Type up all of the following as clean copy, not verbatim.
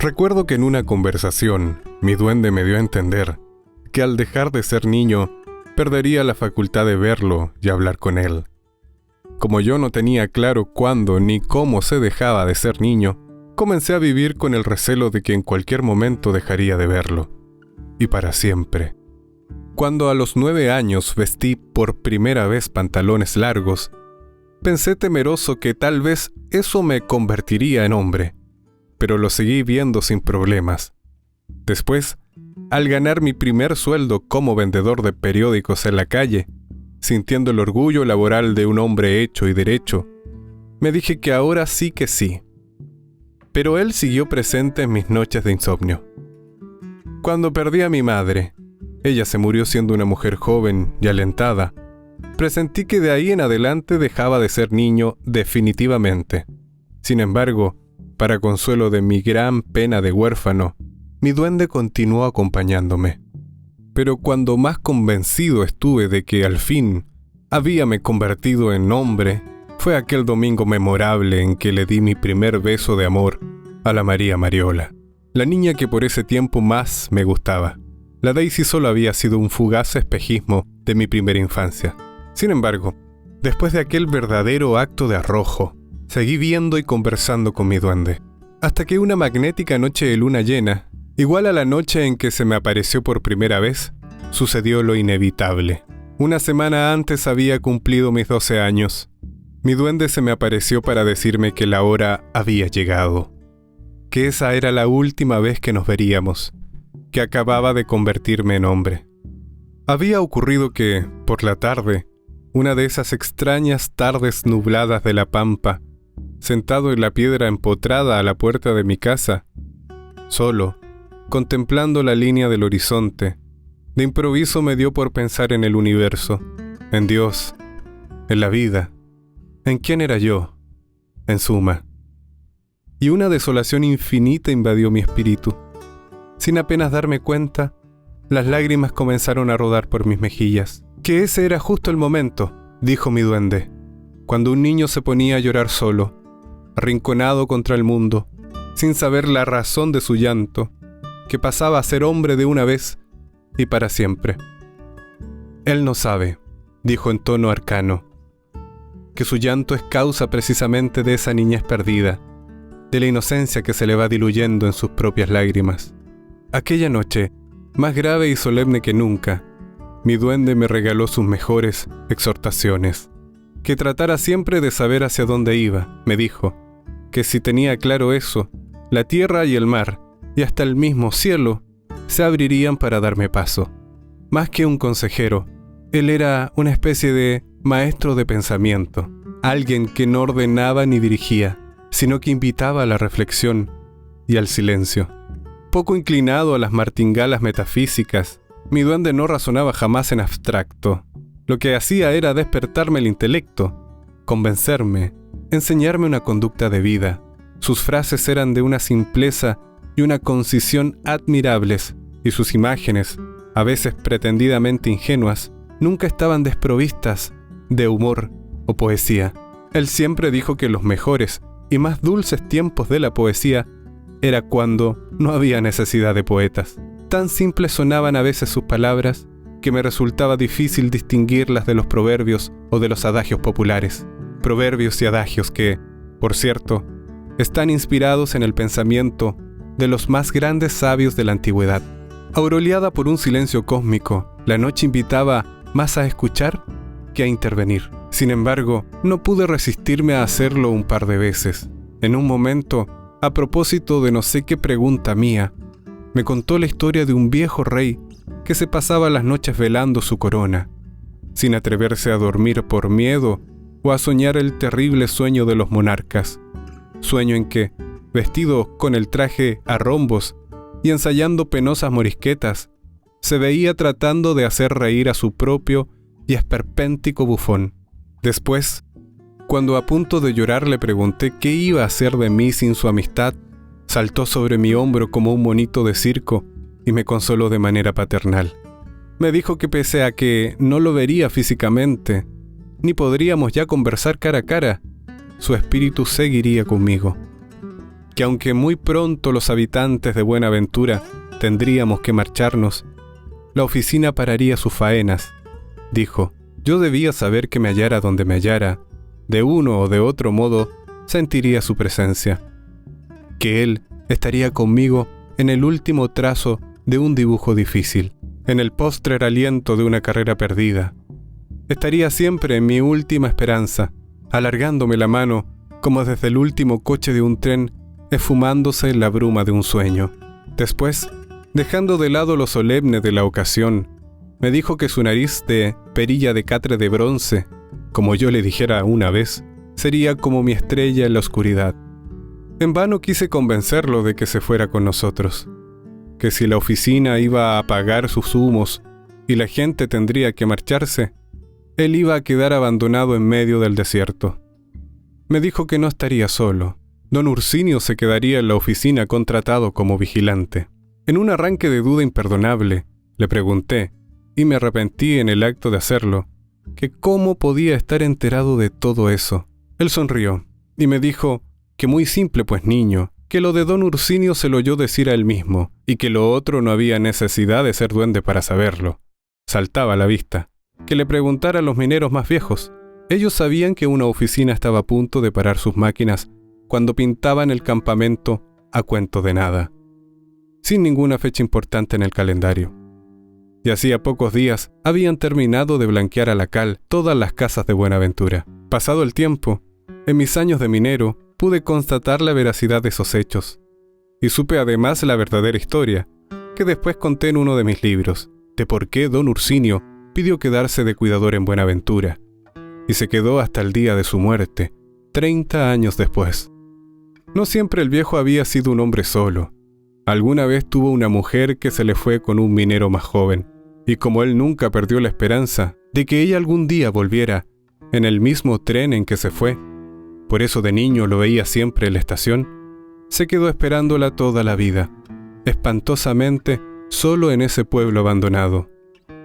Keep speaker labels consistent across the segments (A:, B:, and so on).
A: Recuerdo que en una conversación, mi duende me dio a entender que al dejar de ser niño, perdería la facultad de verlo y hablar con él. Como yo no tenía claro cuándo ni cómo se dejaba de ser niño, comencé a vivir con el recelo de que en cualquier momento dejaría de verlo. Y para siempre. Cuando a los 9 años vestí por primera vez pantalones largos, pensé temeroso que tal vez eso me convertiría en hombre, pero lo seguí viendo sin problemas. Después, al ganar mi primer sueldo como vendedor de periódicos en la calle, sintiendo el orgullo laboral de un hombre hecho y derecho, me dije que ahora sí que sí. Pero él siguió presente en mis noches de insomnio. Cuando perdí a mi madre, ella se murió siendo una mujer joven y alentada, presentí que de ahí en adelante dejaba de ser niño definitivamente. Sin embargo, para consuelo de mi gran pena de huérfano, mi duende continuó acompañándome. Pero cuando más convencido estuve de que al fin habíame convertido en hombre, fue aquel domingo memorable en que le di mi primer beso de amor a la María Mariola, la niña que por ese tiempo más me gustaba. La Daisy solo había sido un fugaz espejismo de mi primera infancia. Sin embargo, después de aquel verdadero acto de arrojo, seguí viendo y conversando con mi duende, hasta que una magnética noche de luna llena, igual a la noche en que se me apareció por primera vez, sucedió lo inevitable. Una semana antes había cumplido mis 12 años. Mi duende se me apareció para decirme que la hora había llegado, que esa era la última vez que nos veríamos, que acababa de convertirme en hombre. Había ocurrido que, por la tarde, una de esas extrañas tardes nubladas de la pampa, sentado en la piedra empotrada a la puerta de mi casa, solo, contemplando la línea del horizonte, de improviso me dio por pensar en el universo, en Dios, en la vida, en quién era yo, en suma. Y una desolación infinita invadió mi espíritu. Sin apenas darme cuenta, las lágrimas comenzaron a rodar por mis mejillas. Que ese era justo el momento, dijo mi duende, cuando un niño se ponía a llorar solo, arrinconado contra el mundo, sin saber la razón de su llanto, que pasaba a ser hombre de una vez y para siempre. Él no sabe, dijo en tono arcano, que su llanto es causa precisamente de esa niñez perdida, de la inocencia que se le va diluyendo en sus propias lágrimas. Aquella noche, más grave y solemne que nunca, mi duende me regaló sus mejores exhortaciones. Que tratara siempre de saber hacia dónde iba, me dijo, que si tenía claro eso, la tierra y el mar, y hasta el mismo cielo, se abrirían para darme paso. Más que un consejero, él era una especie de maestro de pensamiento, alguien que no ordenaba ni dirigía, sino que invitaba a la reflexión y al silencio. Poco inclinado a las martingalas metafísicas, mi duende no razonaba jamás en abstracto. Lo que hacía era despertarme el intelecto, convencerme, enseñarme una conducta de vida. Sus frases eran de una simpleza y una concisión admirables, y sus imágenes, a veces pretendidamente ingenuas, nunca estaban desprovistas de humor o poesía. Él siempre dijo que los mejores y más dulces tiempos de la poesía era cuando no había necesidad de poetas. Tan simples sonaban a veces sus palabras que me resultaba difícil distinguirlas de los proverbios o de los adagios populares. Proverbios y adagios que, por cierto, están inspirados en el pensamiento de los más grandes sabios de la antigüedad. Aureolada por un silencio cósmico, la noche invitaba más a escuchar que a intervenir. Sin embargo, no pude resistirme a hacerlo un par de veces. En un momento, a propósito de no sé qué pregunta mía, me contó la historia de un viejo rey que se pasaba las noches velando su corona, sin atreverse a dormir por miedo o a soñar el terrible sueño de los monarcas, sueño en que, vestido con el traje a rombos y ensayando penosas morisquetas, se veía tratando de hacer reír a su propio y esperpéntico bufón. Después, cuando a punto de llorar le pregunté qué iba a hacer de mí sin su amistad, saltó sobre mi hombro como un monito de circo y me consoló de manera paternal. Me dijo que pese a que no lo vería físicamente, ni podríamos ya conversar cara a cara, su espíritu seguiría conmigo. Que aunque muy pronto los habitantes de Buenaventura tendríamos que marcharnos, la oficina pararía sus faenas. Dijo, yo debía saber que me hallara donde me hallara, de uno o de otro modo sentiría su presencia. Que él estaría conmigo en el último trazo de un dibujo difícil, en el postrer aliento de una carrera perdida. Estaría siempre en mi última esperanza, alargándome la mano como desde el último coche de un tren, esfumándose en la bruma de un sueño. Después, dejando de lado lo solemne de la ocasión, me dijo que su nariz de perilla de catre de bronce, como yo le dijera una vez, sería como mi estrella en la oscuridad. En vano quise convencerlo de que se fuera con nosotros, que si la oficina iba a apagar sus humos y la gente tendría que marcharse, él iba a quedar abandonado en medio del desierto. Me dijo que no estaría solo. Don Ursinio se quedaría en la oficina contratado como vigilante. En un arranque de duda imperdonable, le pregunté, y me arrepentí en el acto de hacerlo, que cómo podía estar enterado de todo eso. Él sonrió, y me dijo que muy simple pues niño, que lo de don Ursinio se lo oyó decir a él mismo, y que lo otro no había necesidad de ser duende para saberlo. Saltaba a la vista. Que le preguntara a los mineros más viejos. Ellos sabían que una oficina estaba a punto de parar sus máquinas cuando pintaban el campamento a cuento de nada, sin ninguna fecha importante en el calendario. Y hacía pocos días habían terminado de blanquear a la cal todas las casas de Buenaventura. Pasado el tiempo, en mis años de minero, pude constatar la veracidad de esos hechos, y supe además la verdadera historia, que después conté en uno de mis libros, de por qué don Ursinio pidió quedarse de cuidador en Buenaventura, y se quedó hasta el día de su muerte, 30 años después. No siempre el viejo había sido un hombre solo. Alguna vez tuvo una mujer que se le fue con un minero más joven, y como él nunca perdió la esperanza de que ella algún día volviera en el mismo tren en que se fue, por eso de niño lo veía siempre en la estación, se quedó esperándola toda la vida, espantosamente solo en ese pueblo abandonado.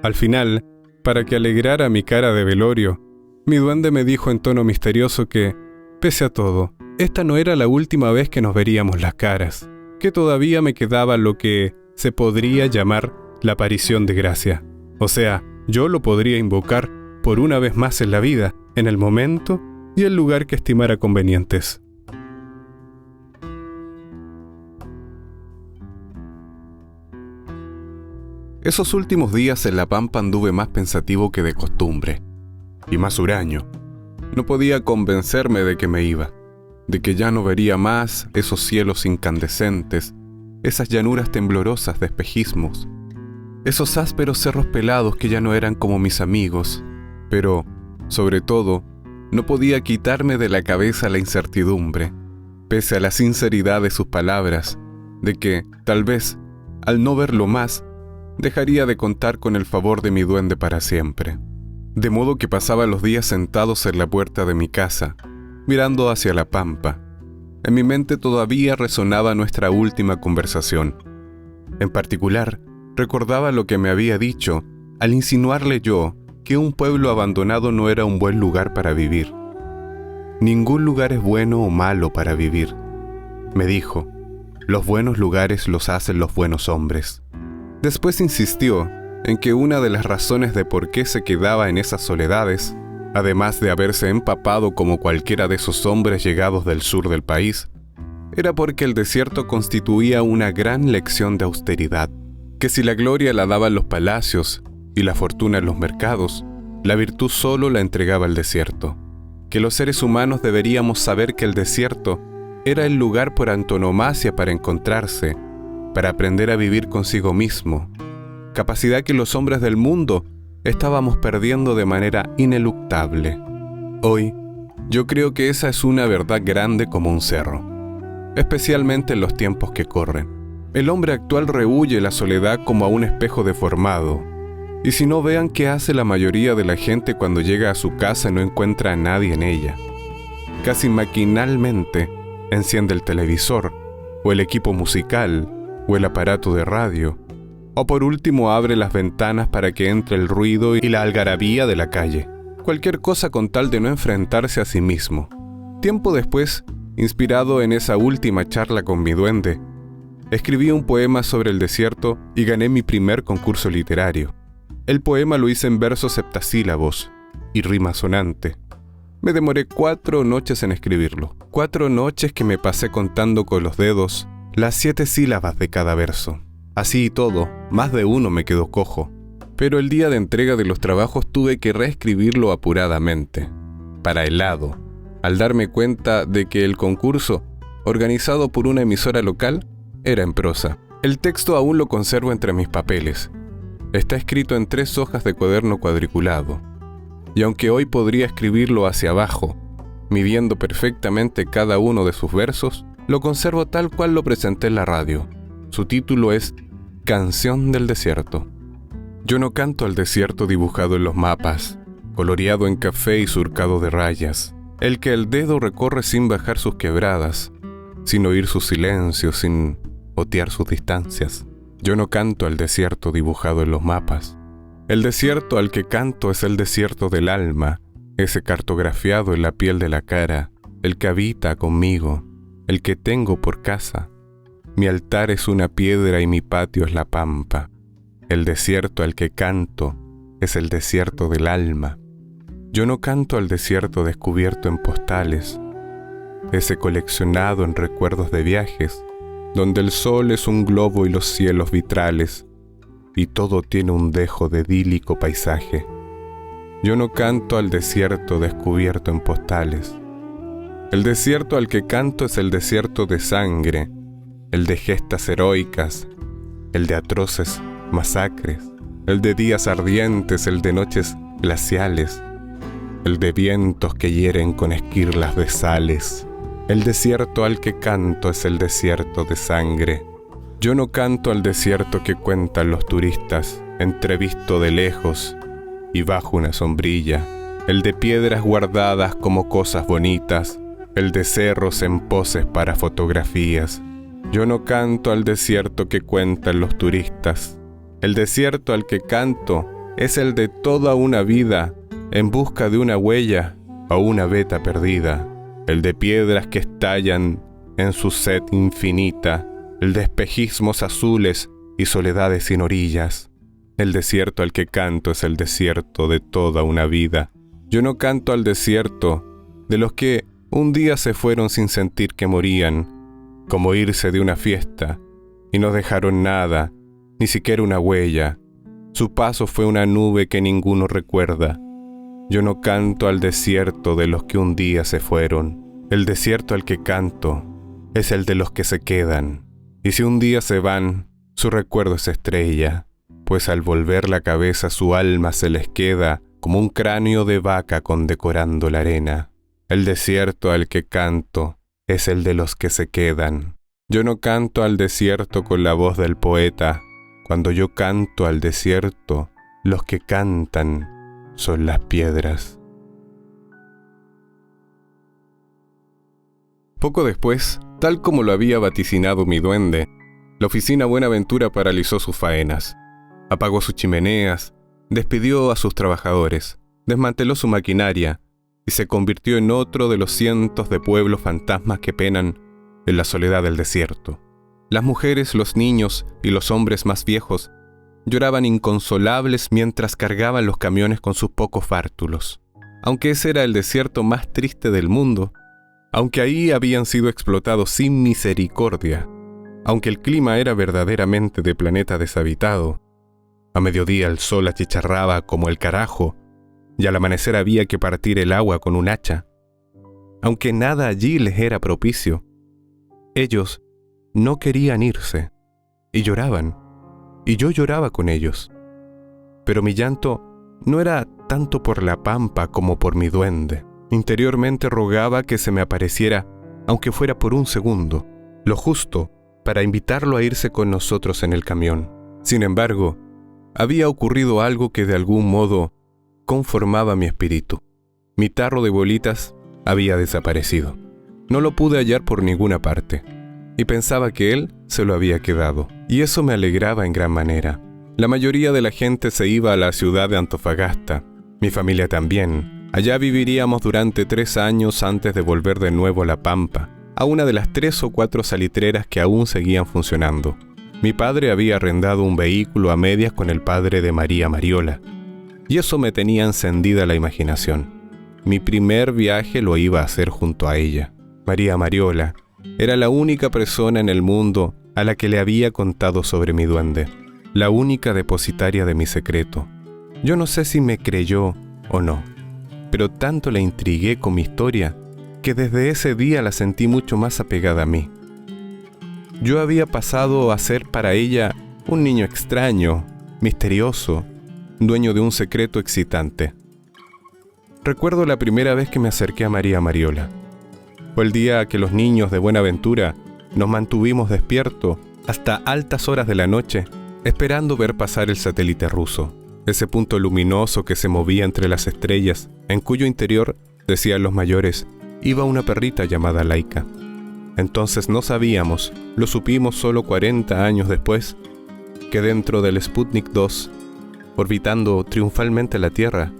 A: Al final, para que alegrara mi cara de velorio, mi duende me dijo en tono misterioso que, pese a todo, esta no era la última vez que nos veríamos las caras, que todavía me quedaba lo que se podría llamar la aparición de gracia. O sea, yo lo podría invocar por una vez más en la vida, en el momento y el lugar que estimara convenientes. Esos últimos días en la pampa anduve más pensativo que de costumbre, y más huraño. No podía convencerme de que me iba, de que ya no vería más esos cielos incandescentes, esas llanuras temblorosas de espejismos, esos ásperos cerros pelados que ya no eran como mis amigos, pero, sobre todo, no podía quitarme de la cabeza la incertidumbre, pese a la sinceridad de sus palabras, de que, tal vez, al no verlo más, dejaría de contar con el favor de mi duende para siempre. De modo que pasaba los días sentados en la puerta de mi casa, mirando hacia la pampa. En mi mente todavía resonaba nuestra última conversación. En particular, recordaba lo que me había dicho al insinuarle yo que un pueblo abandonado no era un buen lugar para vivir. Ningún lugar es bueno o malo para vivir, me dijo. Los buenos lugares los hacen los buenos hombres. Después insistió en que una de las razones de por qué se quedaba en esas soledades, además de haberse empapado como cualquiera de esos hombres llegados del sur del país, era porque el desierto constituía una gran lección de austeridad, que si la gloria la daban los palacios y la fortuna en los mercados, la virtud solo la entregaba el desierto, que los seres humanos deberíamos saber que el desierto era el lugar por antonomasia para encontrarse, para aprender a vivir consigo mismo, capacidad que los hombres del mundo estábamos perdiendo de manera ineluctable. Hoy, yo creo que esa es una verdad grande como un cerro, especialmente en los tiempos que corren. El hombre actual rehúye la soledad como a un espejo deformado, y si no vean qué hace la mayoría de la gente cuando llega a su casa y no encuentra a nadie en ella. Casi maquinalmente enciende el televisor, o el equipo musical, o el aparato de radio, O por último abre las ventanas para que entre el ruido y la algarabía de la calle. Cualquier cosa con tal de no enfrentarse a sí mismo. Tiempo después, inspirado en esa última charla con mi duende, escribí un poema sobre el desierto y gané mi primer concurso literario. El poema lo hice en versos heptasílabos y rima sonante. Me demoré 4 noches en escribirlo. 4 noches que me pasé contando con los dedos las 7 sílabas de cada verso. Así y todo, más de uno me quedó cojo. Pero el día de entrega de los trabajos tuve que reescribirlo apuradamente. Para helado, al darme cuenta de que el concurso, organizado por una emisora local, era en prosa. El texto aún lo conservo entre mis papeles. Está escrito en 3 hojas de cuaderno cuadriculado. Y aunque hoy podría escribirlo hacia abajo, midiendo perfectamente cada uno de sus versos, lo conservo tal cual lo presenté en la radio. Su título es Canción del Desierto. Yo no canto al desierto dibujado en los mapas, coloreado en café y surcado de rayas, el que el dedo recorre sin bajar sus quebradas, sin oír sus silencios, sin otear sus distancias. Yo no canto al desierto dibujado en los mapas. El desierto al que canto es el desierto del alma, ese cartografiado en la piel de la cara, el que habita conmigo, el que tengo por casa. Mi altar es una piedra y mi patio es la pampa. El desierto al que canto es el desierto del alma. Yo no canto al desierto descubierto en postales, ese coleccionado en recuerdos de viajes, donde el sol es un globo y los cielos vitrales, y todo tiene un dejo de idílico paisaje. Yo no canto al desierto descubierto en postales. El desierto al que canto es el desierto de sangre, el de gestas heroicas, el de atroces masacres, el de días ardientes, el de noches glaciales, el de vientos que hieren con esquirlas de sales. El desierto al que canto es el desierto de sangre. Yo no canto al desierto que cuentan los turistas, entrevisto de lejos y bajo una sombrilla, el de piedras guardadas como cosas bonitas, el de cerros en poses para fotografías. Yo no canto al desierto que cuentan los turistas. El desierto al que canto es el de toda una vida en busca de una huella o una veta perdida, el de piedras que estallan en su sed infinita, el de espejismos azules y soledades sin orillas. El desierto al que canto es el desierto de toda una vida. Yo no canto al desierto de los que un día se fueron sin sentir que morían, como irse de una fiesta, y no dejaron nada, ni siquiera una huella. Su paso fue una nube que ninguno recuerda. Yo no canto al desierto de los que un día se fueron. El desierto al que canto es el de los que se quedan. Y si un día se van, su recuerdo es estrella, pues al volver la cabeza su alma se les queda como un cráneo de vaca condecorando la arena. El desierto al que canto es el de los que se quedan. Yo no canto al desierto con la voz del poeta. Cuando yo canto al desierto, los que cantan son las piedras. Poco después, tal como lo había vaticinado mi duende, la oficina Buenaventura paralizó sus faenas. Apagó sus chimeneas, despidió a sus trabajadores, desmanteló su maquinaria y se convirtió en otro de los cientos de pueblos fantasmas que penan en la soledad del desierto. Las mujeres, los niños y los hombres más viejos lloraban inconsolables mientras cargaban los camiones con sus pocos bártulos. Aunque ese era el desierto más triste del mundo, aunque ahí habían sido explotados sin misericordia, aunque el clima era verdaderamente de planeta deshabitado, a mediodía el sol achicharraba como el carajo y al amanecer había que partir el agua con un hacha. Aunque nada allí les era propicio, ellos no querían irse y lloraban, y yo lloraba con ellos. Pero mi llanto no era tanto por la pampa como por mi duende. Interiormente rogaba que se me apareciera, aunque fuera por un segundo, lo justo para invitarlo a irse con nosotros en el camión. Sin embargo, había ocurrido algo que de algún modo conformaba mi espíritu. Mi tarro de bolitas había desaparecido. No lo pude hallar por ninguna parte, y pensaba que él se lo había quedado, y eso me alegraba en gran manera. La mayoría de la gente se iba a la ciudad de Antofagasta, mi familia también. Allá viviríamos durante 3 años antes de volver de nuevo a La Pampa, a una de las 3 o 4 salitreras que aún seguían funcionando. Mi padre había arrendado un vehículo a medias con el padre de María Mariola, y eso me tenía encendida la imaginación. Mi primer viaje lo iba a hacer junto a ella. María Mariola era la única persona en el mundo a la que le había contado sobre mi duende, la única depositaria de mi secreto. Yo no sé si me creyó o no, pero tanto la intrigué con mi historia que desde ese día la sentí mucho más apegada a mí. Yo había pasado a ser para ella un niño extraño, misterioso, dueño de un secreto excitante. Recuerdo la primera vez que me acerqué a María Mariola. Fue el día que los niños de Buenaventura nos mantuvimos despiertos hasta altas horas de la noche, esperando ver pasar el satélite ruso, ese punto luminoso que se movía entre las estrellas, en cuyo interior, decían los mayores, iba una perrita llamada Laika. Entonces no sabíamos, lo supimos solo 40 años después, que dentro del Sputnik 2, orbitando triunfalmente la Tierra,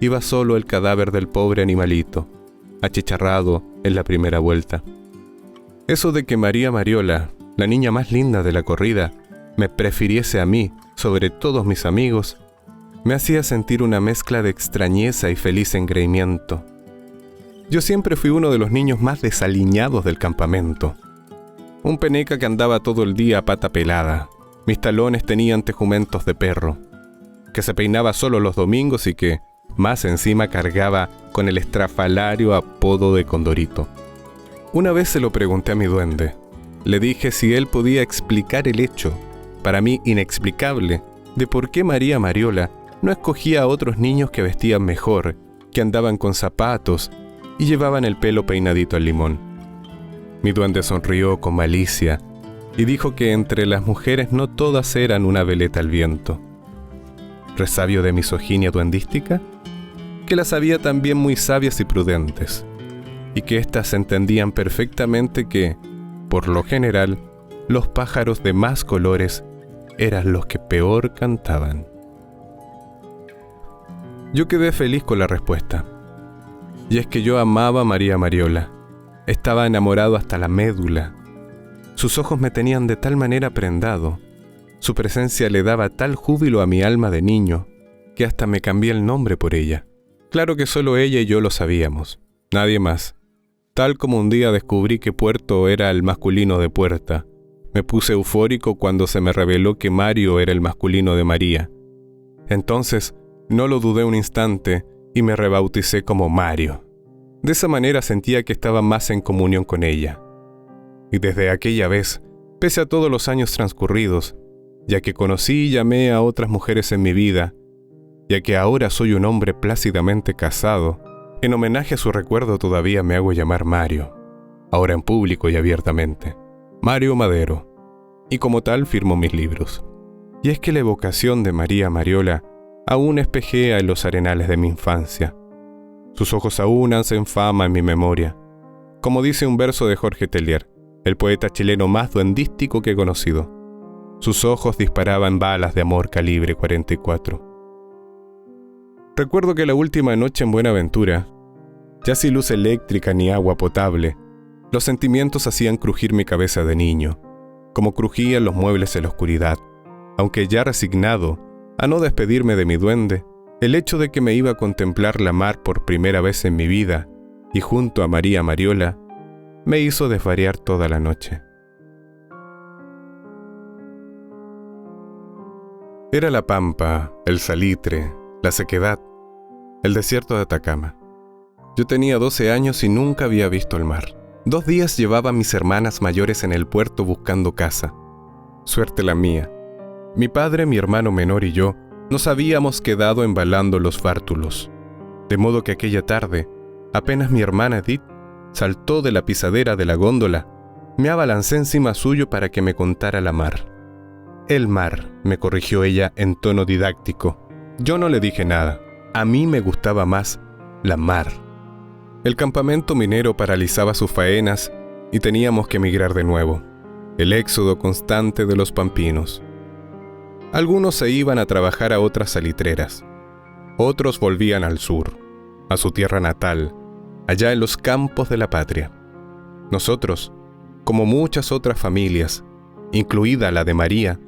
A: iba solo el cadáver del pobre animalito, achicharrado en la primera vuelta. Eso de que María Mariola, la niña más linda de la corrida, me prefiriese a mí sobre todos mis amigos, me hacía sentir una mezcla de extrañeza y feliz engreimiento. Yo siempre fui uno de los niños más desaliñados del campamento. Un peneca que andaba todo el día a pata pelada. Mis talones tenían tejumentos de perro. Que se peinaba solo los domingos y que, más encima, cargaba con el estrafalario apodo de Condorito. Una vez se lo pregunté a mi duende. Le dije si él podía explicar el hecho, para mí inexplicable, de por qué María Mariola no escogía a otros niños que vestían mejor, que andaban con zapatos y llevaban el pelo peinadito al limón. Mi duende sonrió con malicia y dijo que entre las mujeres no todas eran una veleta al viento. ¿Resabio de misoginia duendística? Que las había también muy sabias y prudentes, y que éstas entendían perfectamente que, por lo general, los pájaros de más colores eran los que peor cantaban. Yo quedé feliz con la respuesta. Y es que yo amaba a María Mariola. Estaba enamorado hasta la médula. Sus ojos me tenían de tal manera prendado. Su presencia le daba tal júbilo a mi alma de niño, que hasta me cambié el nombre por ella. Claro que solo ella y yo lo sabíamos, nadie más. Tal como un día descubrí que Puerto era el masculino de Puerta, me puse eufórico cuando se me reveló que Mario era el masculino de María. Entonces, no lo dudé un instante y me rebauticé como Mario. De esa manera sentía que estaba más en comunión con ella. Y desde aquella vez, pese a todos los años transcurridos, ya que conocí y llamé a otras mujeres en mi vida, ya que ahora soy un hombre plácidamente casado, en homenaje a su recuerdo todavía me hago llamar Mario, ahora en público y abiertamente, Mario Madero, y como tal firmo mis libros. Y es que la evocación de María Mariola aún espejea en los arenales de mi infancia. Sus ojos aún hacen fama en mi memoria. Como dice un verso de Jorge Tellier, el poeta chileno más duendístico que he conocido. Sus ojos disparaban balas de amor calibre 44. Recuerdo que la última noche en Buenaventura, ya sin luz eléctrica ni agua potable, los sentimientos hacían crujir mi cabeza de niño, como crujían los muebles en la oscuridad. Aunque ya resignado a no despedirme de mi duende, el hecho de que me iba a contemplar la mar por primera vez en mi vida, y junto a María Mariola, me hizo desvariar toda la noche. Era la pampa, el salitre, la sequedad, el desierto de Atacama. Yo tenía 12 años y nunca había visto el mar. 2 días llevaba a mis hermanas mayores en el puerto buscando casa. Suerte la mía. Mi padre, mi hermano menor y yo nos habíamos quedado embalando los bártulos. De modo que aquella tarde, apenas mi hermana Edith saltó de la pisadera de la góndola, me abalancé encima suyo para que me contara la mar. El mar, me corrigió ella en tono didáctico. Yo no le dije nada. A mí me gustaba más la mar. El campamento minero paralizaba sus faenas y teníamos que emigrar de nuevo. El éxodo constante de los pampinos. Algunos se iban a trabajar a otras salitreras. Otros volvían al sur, a su tierra natal, allá en los campos de la patria. Nosotros, como muchas otras familias, incluida la de María,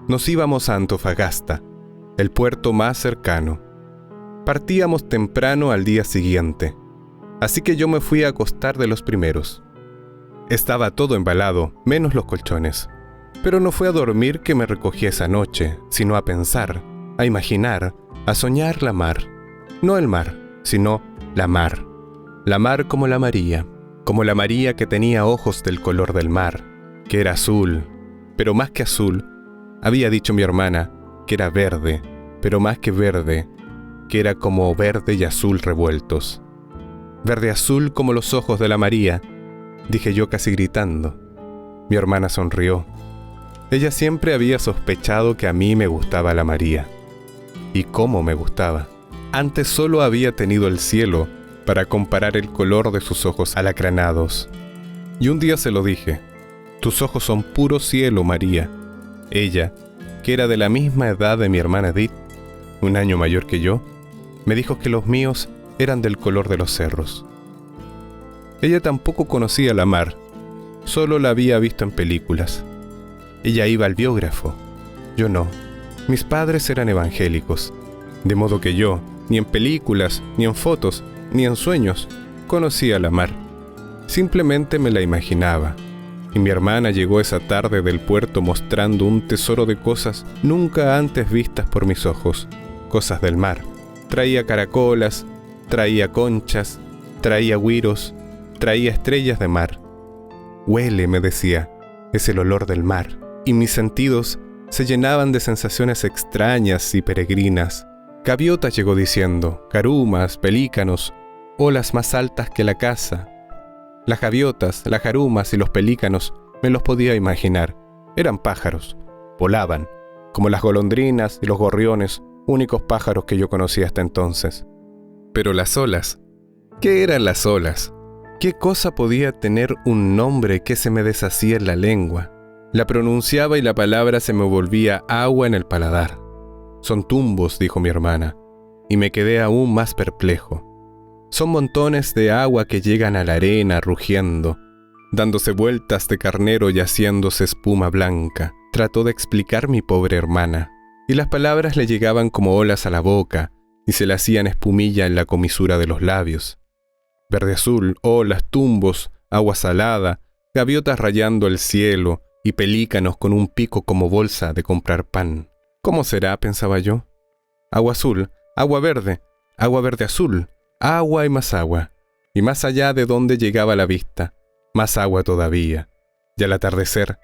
A: nos íbamos a Antofagasta, el puerto más cercano. Partíamos temprano al día siguiente, así que yo me fui a acostar de los primeros. Estaba todo embalado, menos los colchones. Pero no fue a dormir que me recogí esa noche, sino a pensar, a imaginar, a soñar la mar. No el mar, sino la mar. La mar como la María que tenía ojos del color del mar, que era azul, pero más que azul, había dicho mi hermana, que era verde, pero más que verde, que era como verde y azul revueltos. Verde azul como los ojos de la María, dije yo casi gritando. Mi hermana sonrió. Ella siempre había sospechado que a mí me gustaba la María. ¿Y cómo me gustaba? Antes solo había tenido el cielo para comparar el color de sus ojos alacranados. Y un día se lo dije: tus ojos son puro cielo, María. Ella, que era de la misma edad de mi hermana Edith, 1 año mayor que yo, me dijo que los míos eran del color de los cerros. Ella tampoco conocía la mar, solo la había visto en películas. Ella iba al biógrafo, yo no. Mis padres eran evangélicos, de modo que yo, ni en películas, ni en fotos, ni en sueños, conocía la mar. Simplemente me la imaginaba. Y mi hermana llegó esa tarde del puerto mostrando un tesoro de cosas nunca antes vistas por mis ojos, cosas del mar. Traía caracolas, traía conchas, traía güiros, traía estrellas de mar. Huele, me decía, es el olor del mar. Y mis sentidos se llenaban de sensaciones extrañas y peregrinas. Gaviotas, llegó diciendo, garumas, pelícanos, olas más altas que la casa. Las gaviotas, las garumas y los pelícanos me los podía imaginar. Eran pájaros, volaban, como las golondrinas y los gorriones, únicos pájaros que yo conocía hasta entonces. Pero las olas, ¿qué eran las olas? ¿Qué cosa podía tener un nombre que se me deshacía en la lengua? La pronunciaba y la palabra se me volvía agua en el paladar. Son tumbos, dijo mi hermana, y me quedé aún más perplejo. Son montones de agua que llegan a la arena rugiendo, dándose vueltas de carnero y haciéndose espuma blanca. Trató de explicar mi pobre hermana, y las palabras le llegaban como olas a la boca y se le hacían espumilla en la comisura de los labios. Verde azul, olas, tumbos, agua salada, gaviotas rayando el cielo y pelícanos con un pico como bolsa de comprar pan. ¿Cómo será?, pensaba yo. Agua azul, agua verde azul, agua y más agua, y más allá de donde llegaba la vista, más agua todavía, y al atardecer,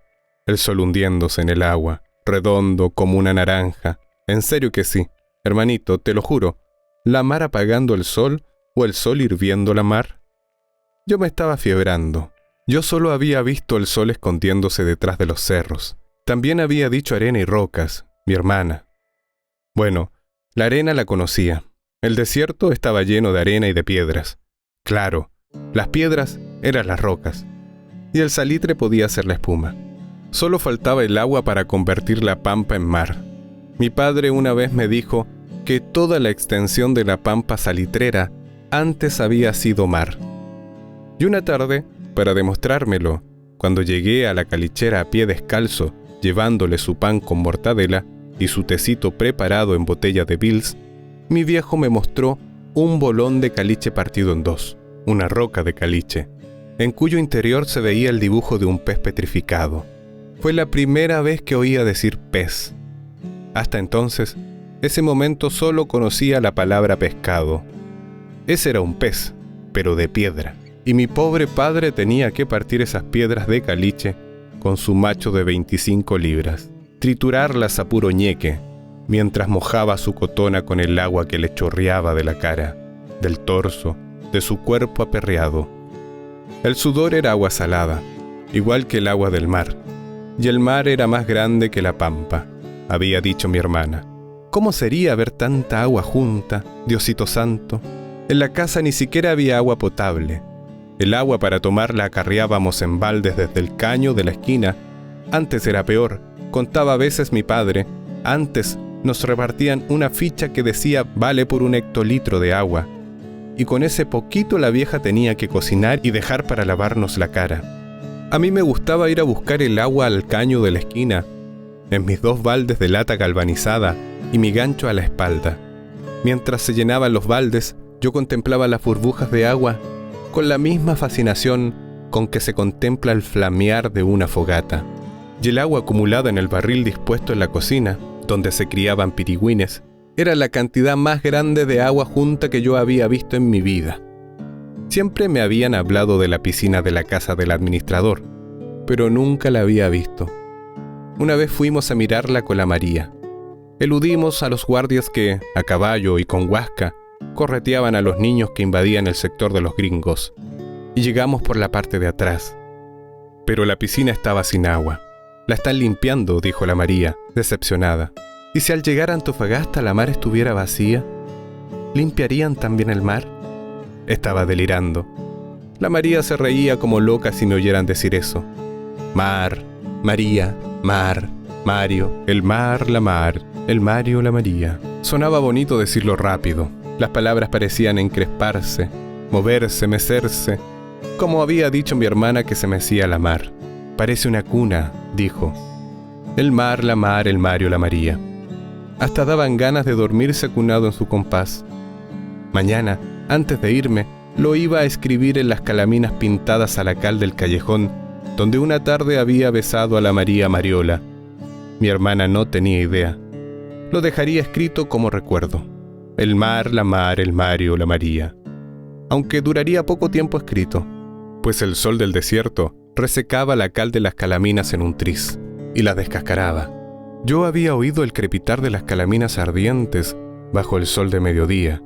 A: el sol hundiéndose en el agua, redondo como una naranja. En serio que sí, hermanito, te lo juro, la mar apagando el sol o el sol hirviendo la mar. Yo me estaba fiebrando. Yo solo había visto el sol escondiéndose detrás de los cerros. También había dicho arena y rocas, mi hermana. Bueno, la arena la conocía. El desierto estaba lleno de arena y de piedras. Claro, las piedras eran las rocas. Y el salitre podía hacer la espuma. Solo faltaba el agua para convertir la pampa en mar. Mi padre una vez me dijo que toda la extensión de la pampa salitrera antes había sido mar. Y una tarde, para demostrármelo, cuando llegué a la calichera a pie descalzo, llevándole su pan con mortadela y su tecito preparado en botella de Bills, mi viejo me mostró un bolón de caliche partido en dos, una roca de caliche, en cuyo interior se veía el dibujo de un pez petrificado. Fue la primera vez que oía decir pez. Hasta entonces, ese momento solo conocía la palabra pescado. Ese era un pez, pero de piedra. Y mi pobre padre tenía que partir esas piedras de caliche con su macho de 25 libras, triturarlas a puro ñeque, mientras mojaba su cotona con el agua que le chorreaba de la cara, del torso, de su cuerpo aperreado. El sudor era agua salada, igual que el agua del mar, y el mar era más grande que la pampa, había dicho mi hermana. ¿Cómo sería ver tanta agua junta, Diosito santo? En la casa ni siquiera había agua potable. El agua para tomar la acarreábamos en baldes desde el caño de la esquina. Antes era peor, contaba a veces mi padre, Antes nos repartían una ficha que decía vale por 1 hectolitro de agua, y con ese poquito la vieja tenía que cocinar y dejar para lavarnos la cara. A mí me gustaba ir a buscar el agua al caño de la esquina, en mis 2 baldes de lata galvanizada y mi gancho a la espalda. Mientras se llenaban los baldes, yo contemplaba las burbujas de agua con la misma fascinación con que se contempla el flamear de una fogata. Y el agua acumulada en el barril dispuesto en la cocina, donde se criaban pirigüines, era la cantidad más grande de agua junta que yo había visto en mi vida. Siempre me habían hablado de la piscina de la casa del administrador, pero nunca la había visto. Una vez fuimos a mirarla con la María. Eludimos a los guardias que, a caballo y con huasca, correteaban a los niños que invadían el sector de los gringos, y llegamos por la parte de atrás. Pero la piscina estaba sin agua. «La están limpiando», dijo la María, decepcionada. «¿Y si al llegar a Antofagasta la mar estuviera vacía? ¿Limpiarían también el mar?» Estaba delirando. La María se reía como loca si me oyeran decir eso. Mar, María, mar, Mario, el mar, la mar, el Mario, la María. Sonaba bonito decirlo rápido. Las palabras parecían encresparse, moverse, mecerse, como había dicho mi hermana que se mecía la mar. «Parece una cuna», dijo. El mar, el Mario, la María. Hasta daban ganas de dormirse acunado en su compás. Mañana, antes de irme, lo iba a escribir en las calaminas pintadas a la cal del callejón, donde una tarde había besado a la María Mariola. Mi hermana no tenía idea. Lo dejaría escrito como recuerdo. El mar, el Mario, la María. Aunque duraría poco tiempo escrito, pues el sol del desierto resecaba la cal de las calaminas en un tris y las descascaraba. Yo había oído el crepitar de las calaminas ardientes bajo el sol de mediodía,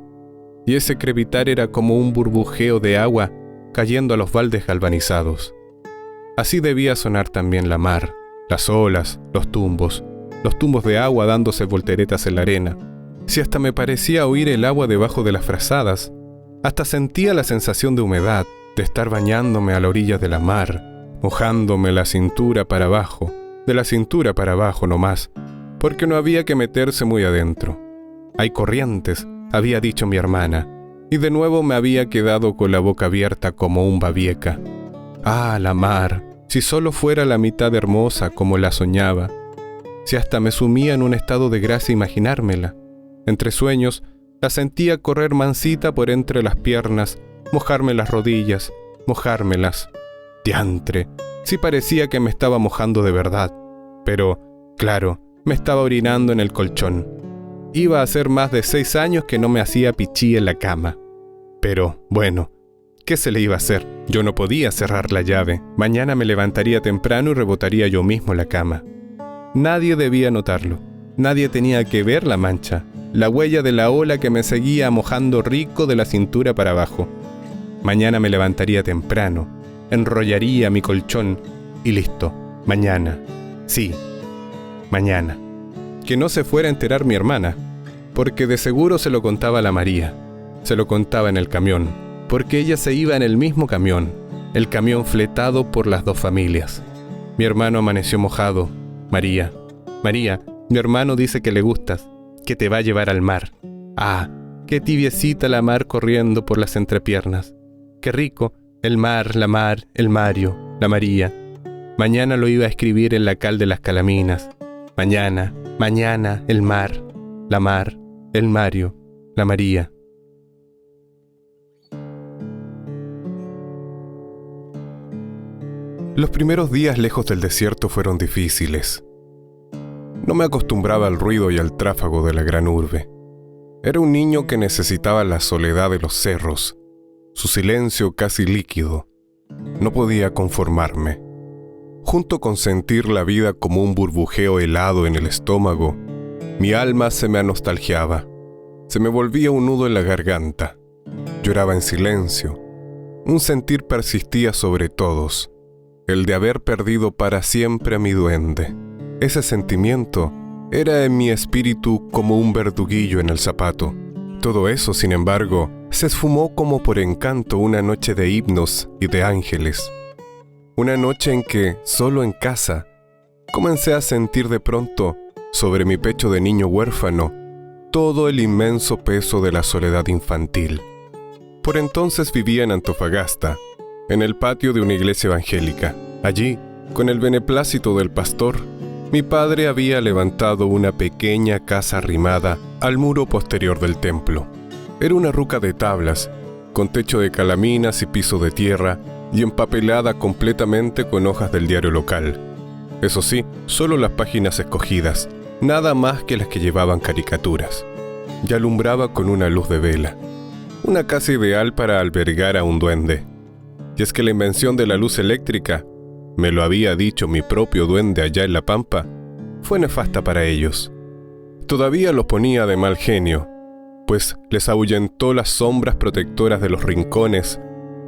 A: y ese crepitar era como un burbujeo de agua cayendo a los baldes galvanizados. Así debía sonar también la mar, las olas, los tumbos de agua dándose volteretas en la arena. Si hasta me parecía oír el agua debajo de las frazadas, hasta sentía la sensación de humedad, de estar bañándome a la orilla de la mar, mojándome la cintura para abajo, de la cintura para abajo no más, porque no había que meterse muy adentro. «Hay corrientes», había dicho mi hermana, y de nuevo me había quedado con la boca abierta como un babieca. Ah, la mar, si solo fuera la mitad hermosa como la soñaba, si hasta me sumía en un estado de gracia imaginármela. Entre sueños, la sentía correr mansita por entre las piernas, mojarme las rodillas, mojármelas. Diantre, sí parecía que me estaba mojando de verdad, pero, claro, me estaba orinando en el colchón. Iba a hacer más de 6 años que no me hacía pichí en la cama. Pero, bueno, ¿qué se le iba a hacer? Yo no podía cerrar la llave. Mañana me levantaría temprano y rebotaría yo mismo en la cama. Nadie debía notarlo. Nadie tenía que ver la mancha, la huella de la ola que me seguía mojando rico de la cintura para abajo. Mañana me levantaría temprano, enrollaría mi colchón y listo. Mañana. Sí, mañana. Que no se fuera a enterar mi hermana, porque de seguro se lo contaba a la María. Se lo contaba en el camión, porque ella se iba en el mismo camión, el camión fletado por las 2 familias. Mi hermano amaneció mojado. María, mi hermano dice que le gustas, que te va a llevar al mar. Ah, qué tibiecita la mar corriendo por las entrepiernas. Qué rico, el mar, el Mario, la María. Mañana lo iba a escribir en la cal de las calaminas. Mañana, el mar, el Mario, la María. Los primeros días lejos del desierto fueron difíciles. No me acostumbraba al ruido y al tráfago de la gran urbe. Era un niño que necesitaba la soledad de los cerros, su silencio casi líquido. No podía conformarme. Junto con sentir la vida como un burbujeo helado en el estómago, mi alma se me anostalgiaba. Se me volvía un nudo en la garganta. Lloraba en silencio. Un sentir persistía sobre todos, el de haber perdido para siempre a mi duende. Ese sentimiento era en mi espíritu como un verduguillo en el zapato. Todo eso, sin embargo, se esfumó como por encanto una noche de himnos y de ángeles. Una noche en que, solo en casa, comencé a sentir de pronto sobre mi pecho de niño huérfano, todo el inmenso peso de la soledad infantil. Por entonces vivía en Antofagasta, en el patio de una iglesia evangélica. Allí, con el beneplácito del pastor, mi padre había levantado una pequeña casa arrimada al muro posterior del templo. Era una ruca de tablas, con techo de calaminas y piso de tierra, y empapelada completamente con hojas del diario local. Eso sí, solo las páginas escogidas, nada más que las que llevaban caricaturas. Y alumbraba con una luz de vela. Una casa ideal para albergar a un duende. Y es que la invención de la luz eléctrica, me lo había dicho mi propio duende allá en La Pampa, fue nefasta para ellos. Todavía los ponía de mal genio, pues les ahuyentó las sombras protectoras de los rincones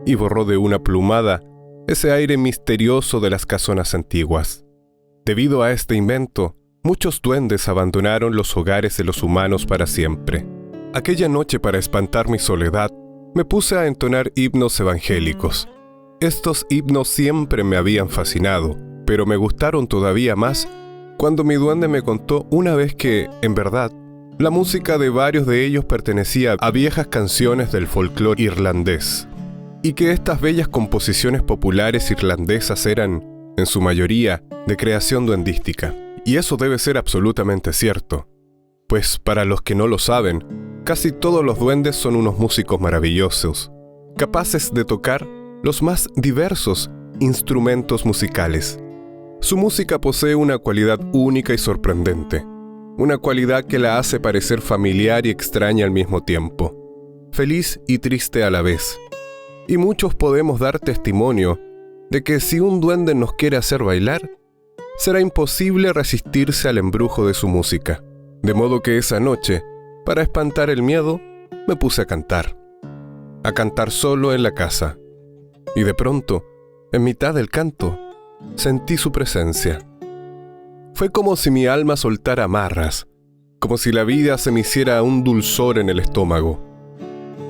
A: y borró de una plumada ese aire misterioso de las casonas antiguas. Debido a este invento, muchos duendes abandonaron los hogares de los humanos para siempre. Aquella noche, para espantar mi soledad, me puse a entonar himnos evangélicos. Estos himnos siempre me habían fascinado, pero me gustaron todavía más cuando mi duende me contó una vez que, en verdad, la música de varios de ellos pertenecía a viejas canciones del folclore irlandés, y que estas bellas composiciones populares irlandesas eran, en su mayoría, de creación duendística. Y eso debe ser absolutamente cierto, pues para los que no lo saben, casi todos los duendes son unos músicos maravillosos, capaces de tocar los más diversos instrumentos musicales. Su música posee una cualidad única y sorprendente, una cualidad que la hace parecer familiar y extraña al mismo tiempo, feliz y triste a la vez. Y muchos podemos dar testimonio de que si un duende nos quiere hacer bailar, será imposible resistirse al embrujo de su música. De modo que esa noche, para espantar el miedo, me puse a cantar solo en la casa. Y de pronto, en mitad del canto, sentí su presencia. Fue como si mi alma soltara amarras, como si la vida se me hiciera un dulzor en el estómago.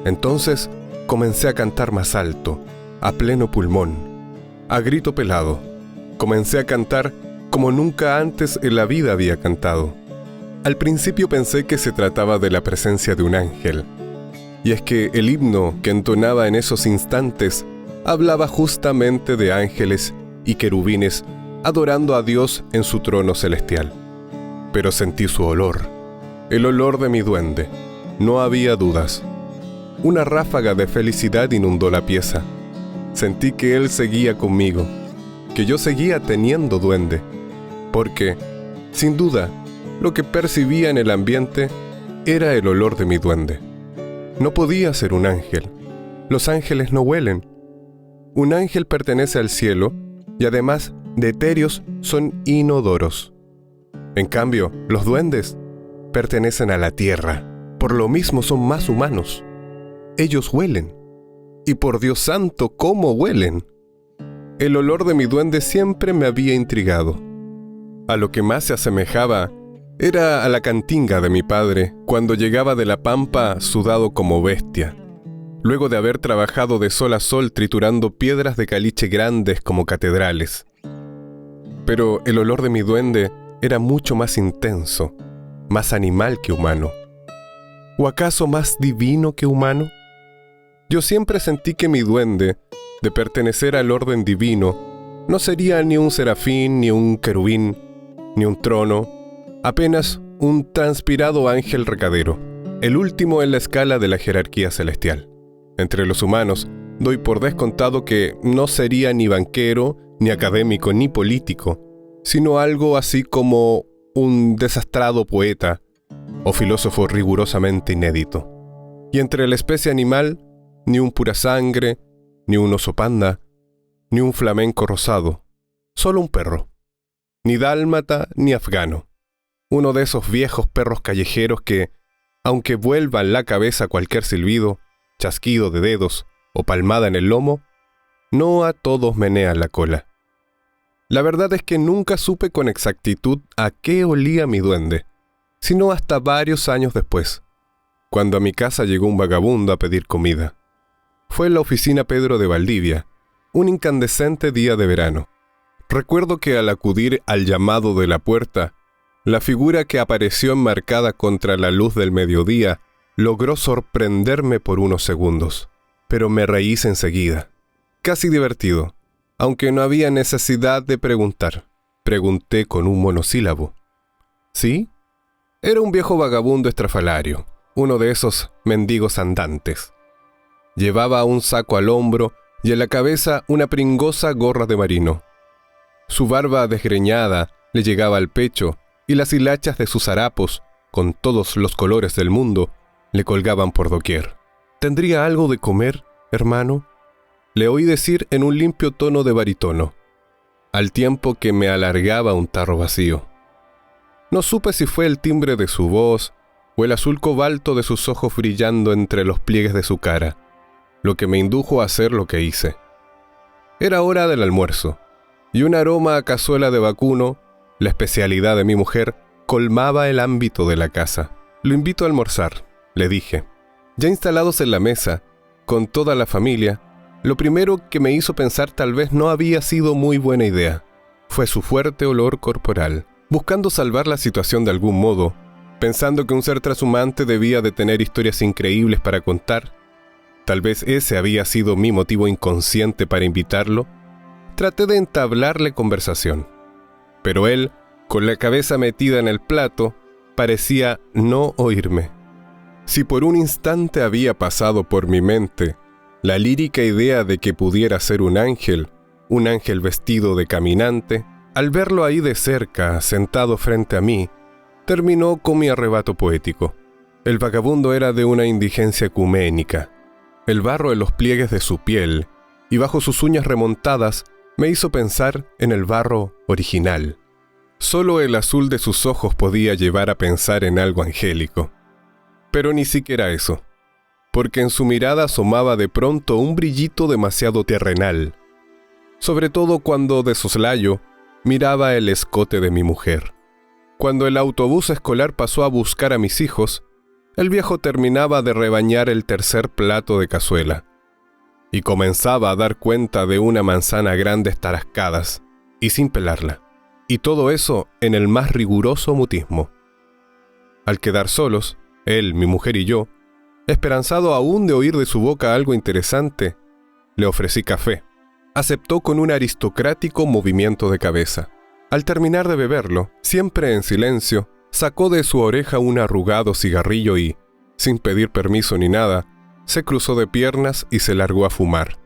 A: Entonces comencé a cantar más alto, a pleno pulmón, a grito pelado. Comencé a cantar como nunca antes en la vida había cantado. Al principio pensé que se trataba de la presencia de un ángel. Y es que el himno que entonaba en esos instantes hablaba justamente de ángeles y querubines adorando a Dios en su trono celestial. Pero sentí su olor, el olor de mi duende. No había dudas. Una ráfaga de felicidad inundó la pieza. Sentí que él seguía conmigo, que yo seguía teniendo duende, porque, sin duda, lo que percibía en el ambiente era el olor de mi duende. No podía ser un ángel. Los ángeles no huelen. Un ángel pertenece al cielo y además de etéreos son inodoros. En cambio, los duendes pertenecen a la tierra, por lo mismo son más humanos. Ellos huelen. Y por Dios santo, ¿cómo huelen? El olor de mi duende siempre me había intrigado. A lo que más se asemejaba era a la cantinga de mi padre cuando llegaba de la pampa sudado como bestia, luego de haber trabajado de sol a sol triturando piedras de caliche grandes como catedrales. Pero el olor de mi duende era mucho más intenso, más animal que humano. ¿O acaso más divino que humano? Yo siempre sentí que mi duende, de pertenecer al orden divino, no sería ni un serafín, ni un querubín, ni un trono, apenas un transpirado ángel recadero, el último en la escala de la jerarquía celestial. Entre los humanos, doy por descontado que no sería ni banquero, ni académico, ni político, sino algo así como un desastrado poeta o filósofo rigurosamente inédito. Y entre la especie animal, ni un pura sangre, ni un oso panda, ni un flamenco rosado, solo un perro. Ni dálmata ni afgano. Uno de esos viejos perros callejeros que, aunque vuelvan la cabeza a cualquier silbido, chasquido de dedos o palmada en el lomo, no a todos menean la cola. La verdad es que nunca supe con exactitud a qué olía mi duende, sino hasta varios años después, cuando a mi casa llegó un vagabundo a pedir comida. Fue en la oficina Pedro de Valdivia, un incandescente día de verano. Recuerdo que al acudir al llamado de la puerta, La figura que apareció enmarcada contra la luz del mediodía logró sorprenderme por unos segundos, pero me reí enseguida, casi divertido, aunque no había necesidad de preguntar. Pregunté con un monosílabo. ¿Sí? Era un viejo vagabundo estrafalario, uno de esos mendigos andantes. Llevaba un saco al hombro y en la cabeza una pringosa gorra de marino. Su barba desgreñada le llegaba al pecho y las hilachas de sus harapos, con todos los colores del mundo, le colgaban por doquier. ¿Tendría algo de comer, hermano?, le oí decir en un limpio tono de barítono, al tiempo que me alargaba un tarro vacío. No supe si fue el timbre de su voz o el azul cobalto de sus ojos brillando entre los pliegues de su cara, lo que me indujo a hacer lo que hice. Era hora del almuerzo, y un aroma a cazuela de vacuno, la especialidad de mi mujer, colmaba el ámbito de la casa. «Lo invito a almorzar», le dije. Ya instalados en la mesa, con toda la familia, lo primero que me hizo pensar tal vez no había sido muy buena idea. Fue su fuerte olor corporal. Buscando salvar la situación de algún modo, pensando que un ser trashumante debía de tener historias increíbles para contar, tal vez ese había sido mi motivo inconsciente para invitarlo, traté de entablarle conversación. Pero él, con la cabeza metida en el plato, parecía no oírme. Si por un instante había pasado por mi mente la lírica idea de que pudiera ser un ángel vestido de caminante, al verlo ahí de cerca, sentado frente a mí, terminó con mi arrebato poético. El vagabundo era de una indigencia ecuménica. El barro en los pliegues de su piel y bajo sus uñas remontadas me hizo pensar en el barro original. Solo el azul de sus ojos podía llevar a pensar en algo angélico. Pero ni siquiera eso, porque en su mirada asomaba de pronto un brillito demasiado terrenal, sobre todo cuando de soslayo miraba el escote de mi mujer. Cuando el autobús escolar pasó a buscar a mis hijos, el viejo terminaba de rebañar el tercer plato de cazuela, y comenzaba a dar cuenta de una manzana a grandes tarascadas, y sin pelarla, y todo eso en el más riguroso mutismo. Al quedar solos, él, mi mujer y yo, esperanzado aún de oír de su boca algo interesante, le ofrecí café. Aceptó con un aristocrático movimiento de cabeza. Al terminar de beberlo, siempre en silencio, sacó de su oreja un arrugado cigarrillo y, sin pedir permiso ni nada, se cruzó de piernas y se largó a fumar.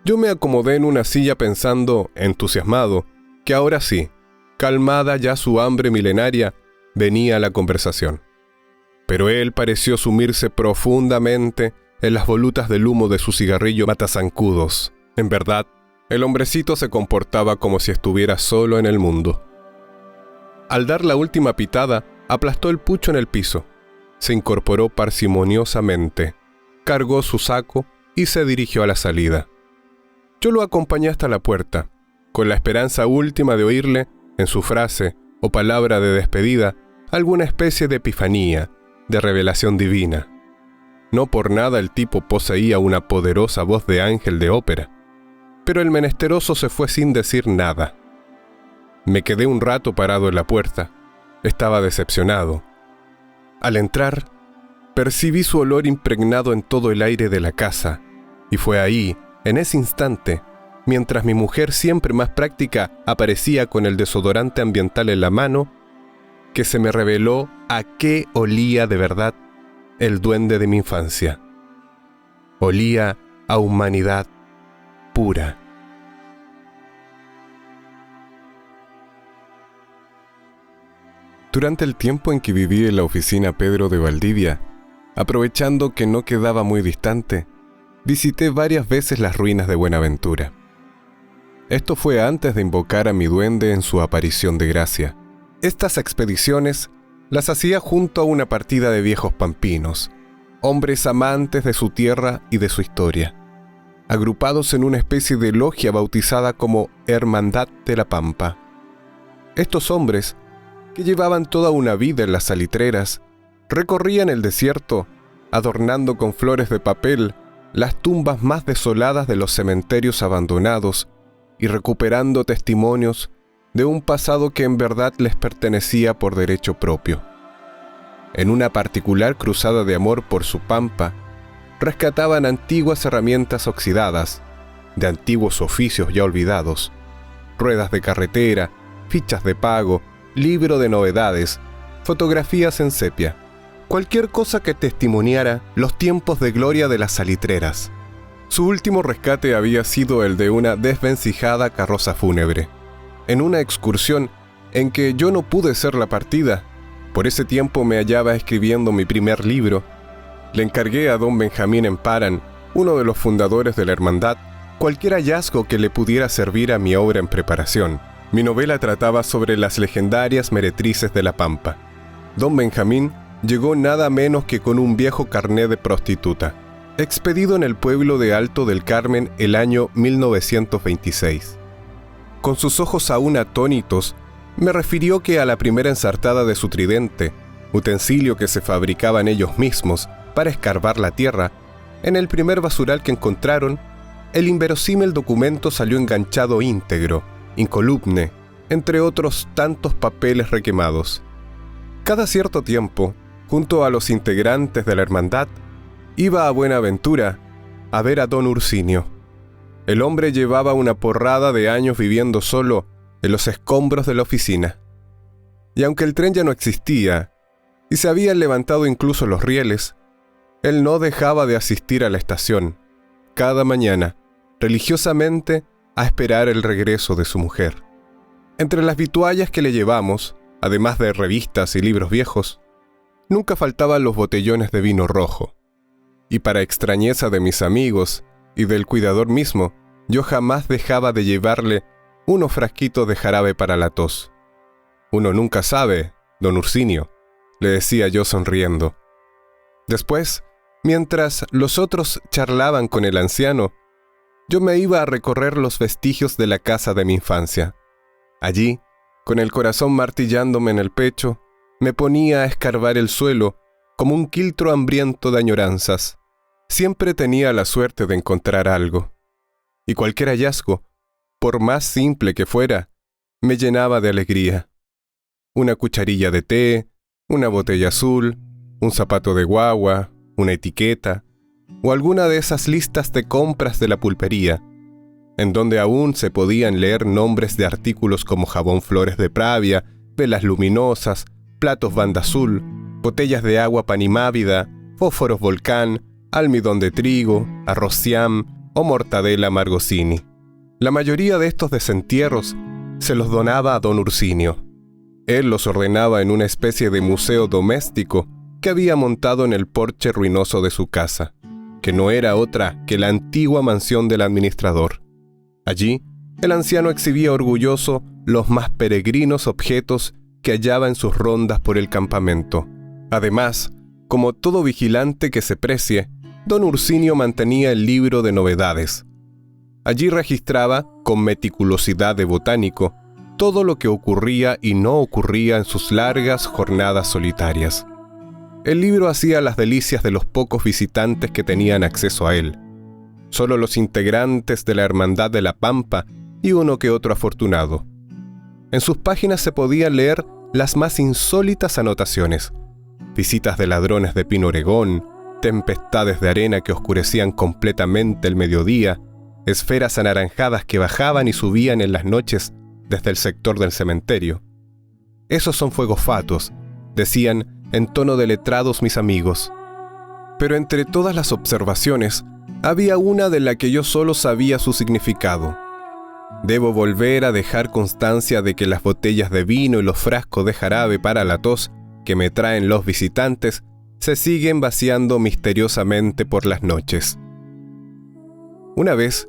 A: Yo me acomodé en una silla pensando, entusiasmado, que ahora sí, calmada ya su hambre milenaria, venía la conversación. Pero él pareció sumirse profundamente en las volutas del humo de su cigarrillo matazancudos. En verdad, el hombrecito se comportaba como si estuviera solo en el mundo. Al dar la última pitada, aplastó el pucho en el piso, se incorporó parsimoniosamente, cargó su saco y se dirigió a la salida. Yo lo acompañé hasta la puerta, con la esperanza última de oírle, en su frase o palabra de despedida, alguna especie de epifanía, de revelación divina. No por nada el tipo poseía una poderosa voz de ángel de ópera. Pero el menesteroso se fue sin decir nada. Me quedé un rato parado en la puerta. Estaba decepcionado. Al entrar, percibí su olor impregnado en todo el aire de la casa, y fue ahí, en ese instante, mientras mi mujer, siempre más práctica, aparecía con el desodorante ambiental en la mano, que se me reveló a qué olía de verdad el duende de mi infancia. Olía a humanidad pura. Durante el tiempo en que viví en la oficina Pedro de Valdivia, aprovechando que no quedaba muy distante, visité varias veces las ruinas de Buenaventura. Esto fue antes de invocar a mi duende en su aparición de gracia. Estas expediciones las hacía junto a una partida de viejos pampinos, hombres amantes de su tierra y de su historia, agrupados en una especie de logia bautizada como Hermandad de la Pampa. Estos hombres, que llevaban toda una vida en las salitreras, recorrían el desierto, adornando con flores de papel las tumbas más desoladas de los cementerios abandonados y recuperando testimonios de un pasado que en verdad les pertenecía por derecho propio. En una particular cruzada de amor por su pampa, rescataban antiguas herramientas oxidadas, de antiguos oficios ya olvidados, ruedas de carretera, fichas de pago, libro de novedades, fotografías en sepia, cualquier cosa que testimoniara los tiempos de gloria de las salitreras. Su último rescate había sido el de una desvencijada carroza fúnebre. En una excursión en que yo no pude ser la partida, por ese tiempo me hallaba escribiendo mi primer libro, le encargué a don Benjamín Emparan, uno de los fundadores de la hermandad, cualquier hallazgo que le pudiera servir a mi obra en preparación. Mi novela trataba sobre las legendarias meretrices de la Pampa. Don Benjamín llegó nada menos que con un viejo carné de prostituta, expedido en el pueblo de Alto del Carmen el año 1926. Con sus ojos aún atónitos, me refirió que a la primera ensartada de su tridente, utensilio que se fabricaban ellos mismos para escarbar la tierra, en el primer basural que encontraron, el inverosímil documento salió enganchado íntegro, incolumne, entre otros tantos papeles requemados. Cada cierto tiempo, junto a los integrantes de la hermandad, iba a Buenaventura a ver a don Ursinio. El hombre llevaba una porrada de años viviendo solo en los escombros de la oficina. Y aunque el tren ya no existía, y se habían levantado incluso los rieles, él no dejaba de asistir a la estación, cada mañana, religiosamente, a esperar el regreso de su mujer. Entre las vituallas que le llevamos, además de revistas y libros viejos, nunca faltaban los botellones de vino rojo. Y para extrañeza de mis amigos y del cuidador mismo, yo jamás dejaba de llevarle unos frasquitos de jarabe para la tos. Uno nunca sabe, don Ursinio, le decía yo sonriendo. Después, mientras los otros charlaban con el anciano, yo me iba a recorrer los vestigios de la casa de mi infancia. Allí, con el corazón martillándome en el pecho, me ponía a escarbar el suelo como un quiltro hambriento de añoranzas. Siempre tenía la suerte de encontrar algo. Y cualquier hallazgo, por más simple que fuera, me llenaba de alegría. Una cucharilla de té, una botella azul, un zapato de guagua, una etiqueta, o alguna de esas listas de compras de la pulpería, en donde aún se podían leer nombres de artículos como jabón Flores de Pravia, velas luminosas, platos Banda Azul, botellas de agua Panimávida, fósforos Volcán, almidón de trigo, arroz Siam o mortadela Margosini. La mayoría de estos desentierros se los donaba a don Ursinio. Él los ordenaba en una especie de museo doméstico que había montado en el porche ruinoso de su casa, que no era otra que la antigua mansión del administrador. Allí, el anciano exhibía orgulloso los más peregrinos objetos que hallaba en sus rondas por el campamento. Además, como todo vigilante que se precie, don Ursinio mantenía el libro de novedades. Allí registraba, con meticulosidad de botánico, todo lo que ocurría y no ocurría en sus largas jornadas solitarias. El libro hacía las delicias de los pocos visitantes que tenían acceso a él. Solo los integrantes de la Hermandad de la Pampa y uno que otro afortunado. En sus páginas se podían leer las más insólitas anotaciones: visitas de ladrones de Pino Oregón, tempestades de arena que oscurecían completamente el mediodía, esferas anaranjadas que bajaban y subían en las noches desde el sector del cementerio. Esos son fuegos fatuos, decían en tono de letrados mis amigos. Pero entre todas las observaciones, había una de la que yo solo sabía su significado. Debo volver a dejar constancia de que las botellas de vino y los frascos de jarabe para la tos que me traen los visitantes se siguen vaciando misteriosamente por las noches. Una vez,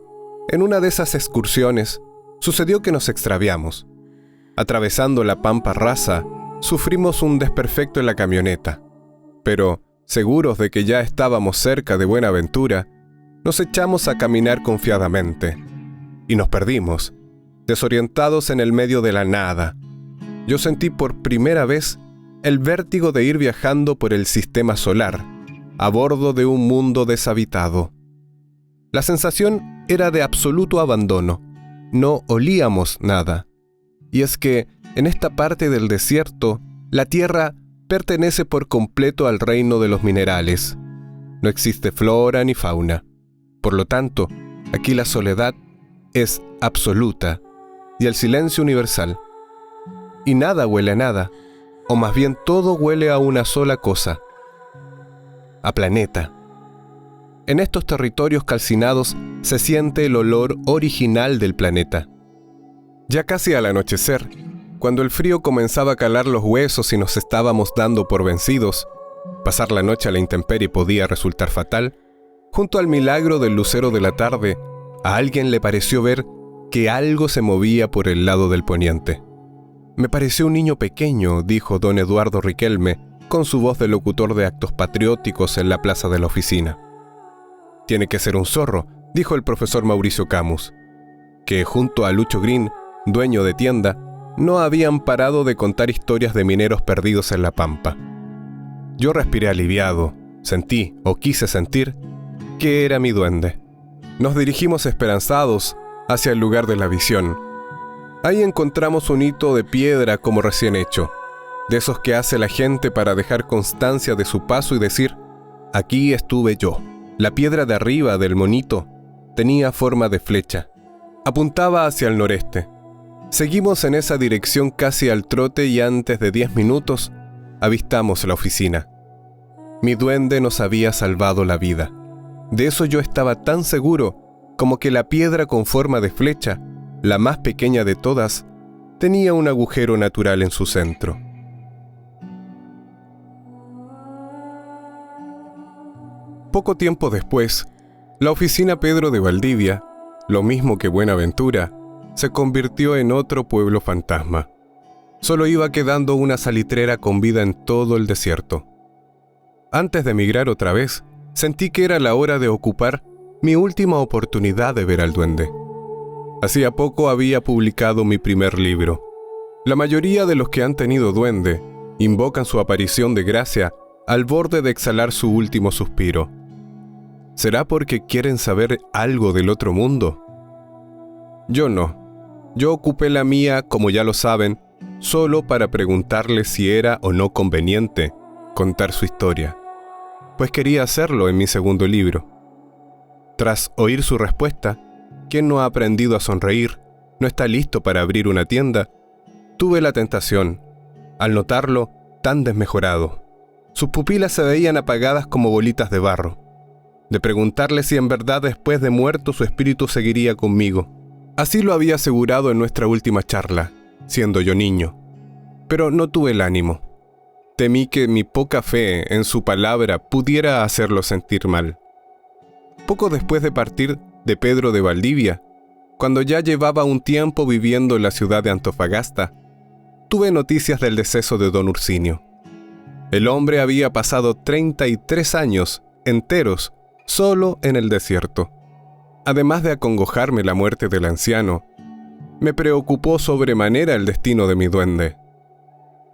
A: en una de esas excursiones, sucedió que nos extraviamos. Atravesando la Pampa Rasa, sufrimos un desperfecto en la camioneta, pero, seguros de que ya estábamos cerca de Buenaventura, nos echamos a caminar confiadamente, y nos perdimos, desorientados en el medio de la nada. Yo sentí por primera vez el vértigo de ir viajando por el sistema solar, a bordo de un mundo deshabitado. La sensación era de absoluto abandono, no olíamos nada,
B: y es que en esta parte del desierto, la tierra pertenece por completo al reino de los minerales. No existe flora ni fauna. Por lo tanto, aquí la soledad es absoluta y el silencio universal. Y nada huele a nada, o más bien todo huele a una sola cosa: a planeta. En estos territorios calcinados se siente el olor original del planeta. Ya casi al anochecer, cuando el frío comenzaba a calar los huesos y nos estábamos dando por vencidos, pasar la noche a la intemperie podía resultar fatal. Junto al milagro del lucero de la tarde, a alguien le pareció ver que algo se movía por el lado del poniente. «Me pareció un niño pequeño», dijo don Eduardo Riquelme, con su voz de locutor de actos patrióticos en la plaza de la oficina. «Tiene que ser un zorro», dijo el profesor Mauricio Camus, que junto a Lucho Green, dueño de tienda, no habían parado de contar historias de mineros perdidos en la pampa. Yo respiré aliviado, sentí, o quise sentir, que era mi duende. Nos dirigimos esperanzados hacia el lugar de la visión. Ahí encontramos un hito de piedra como recién hecho, de esos que hace la gente para dejar constancia de su paso y decir: «Aquí estuve yo». La piedra de arriba del monito tenía forma de flecha. Apuntaba hacia el noreste. Seguimos en esa dirección casi al trote y antes de 10 minutos avistamos la oficina. Mi duende nos había salvado la vida. De eso yo estaba tan seguro como que la piedra con forma de flecha, la más pequeña de todas, tenía un agujero natural en su centro. Poco tiempo después, la oficina Pedro de Valdivia, lo mismo que Buenaventura, se convirtió en otro pueblo fantasma. Solo iba quedando una salitrera con vida en todo el desierto. Antes de emigrar otra vez, sentí que era la hora de ocupar mi última oportunidad de ver al duende. Hacía poco había publicado mi primer libro. La mayoría de los que han tenido duende invocan su aparición de gracia al borde de exhalar su último suspiro. ¿Será porque quieren saber algo del otro mundo? Yo no. Yo ocupé la mía, como ya lo saben, solo para preguntarle si era o no conveniente contar su historia, pues quería hacerlo en mi segundo libro. Tras oír su respuesta, ¿quién no ha aprendido a sonreír? ¿No está listo para abrir una tienda? Tuve la tentación, al notarlo tan desmejorado. Sus pupilas se veían apagadas como bolitas de barro, de preguntarle si en verdad después de muerto su espíritu seguiría conmigo. Así lo había asegurado en nuestra última charla, siendo yo niño. Pero no tuve el ánimo. Temí que mi poca fe en su palabra pudiera hacerlo sentir mal. Poco después de partir de Pedro de Valdivia, cuando ya llevaba un tiempo viviendo en la ciudad de Antofagasta, tuve noticias del deceso de don Ursinio. El hombre había pasado 33 años enteros solo en el desierto. Además de acongojarme la muerte del anciano, me preocupó sobremanera el destino de mi duende.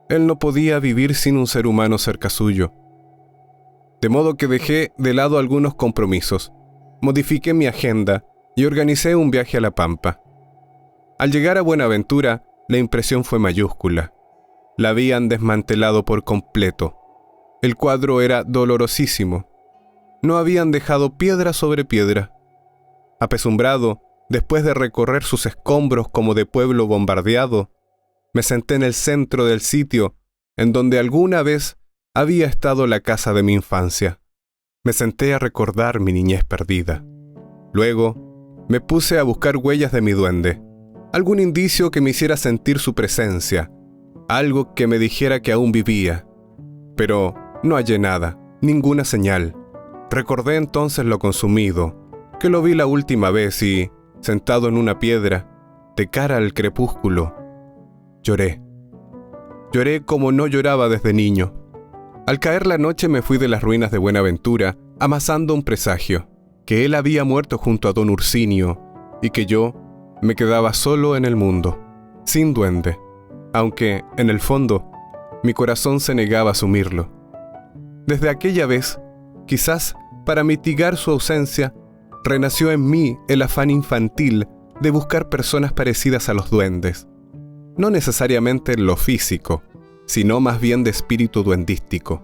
B: Él no podía vivir sin un ser humano cerca suyo. De modo que dejé de lado algunos compromisos, modifiqué mi agenda y organicé un viaje a La Pampa. Al llegar a Buenaventura, la impresión fue mayúscula. La habían desmantelado por completo. El cuadro era dolorosísimo. No habían dejado piedra sobre piedra. Apesumbrado, después de recorrer sus escombros como de pueblo bombardeado, me senté en el centro del sitio en donde alguna vez había estado la casa de mi infancia. Me senté a recordar mi niñez perdida. Luego, me puse a buscar huellas de mi duende, algún indicio que me hiciera sentir su presencia, algo que me dijera que aún vivía. Pero no hallé nada, ninguna señal. Recordé entonces lo consumido, que lo vi la última vez y, sentado en una piedra, de cara al crepúsculo, lloré. Lloré como no lloraba desde niño. Al caer la noche me fui de las ruinas de Buenaventura, amasando un presagio, que él había muerto junto a don Ursinio, y que yo me quedaba solo en el mundo, sin duende, aunque, en el fondo, mi corazón se negaba a asumirlo. Desde aquella vez, quizás para mitigar su ausencia, renació en mí el afán infantil de buscar personas parecidas a los duendes. no necesariamente en lo físico, sino más bien de espíritu duendístico.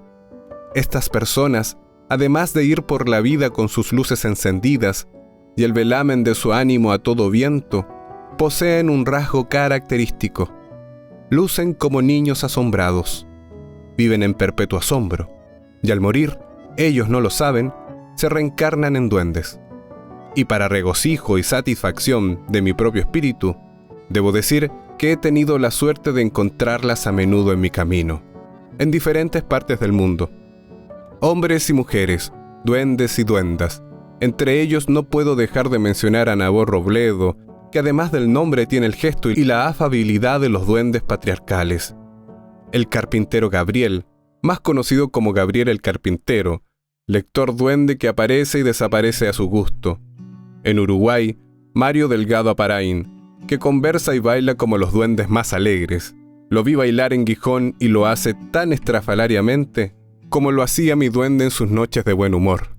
B: Estas personas, además de ir por la vida con sus luces encendidas y el velamen de su ánimo a todo viento, poseen un rasgo característico. Lucen como niños asombrados. Viven en perpetuo asombro, y al morir, ellos no lo saben, se reencarnan en duendes. Y para regocijo y satisfacción de mi propio espíritu, debo decir que he tenido la suerte de encontrarlas a menudo en mi camino, en diferentes partes del mundo. Hombres y mujeres, duendes y duendas. Entre ellos no puedo dejar de mencionar a Nabor Robledo, que además del nombre tiene el gesto y la afabilidad de los duendes patriarcales. El carpintero Gabriel, más conocido como Gabriel el Carpintero, lector duende que aparece y desaparece a su gusto. En Uruguay, Mario Delgado Aparain, que conversa y baila como los duendes más alegres. Lo vi bailar en Gijón y lo hace tan estrafalariamente como lo hacía mi duende en sus noches de buen humor.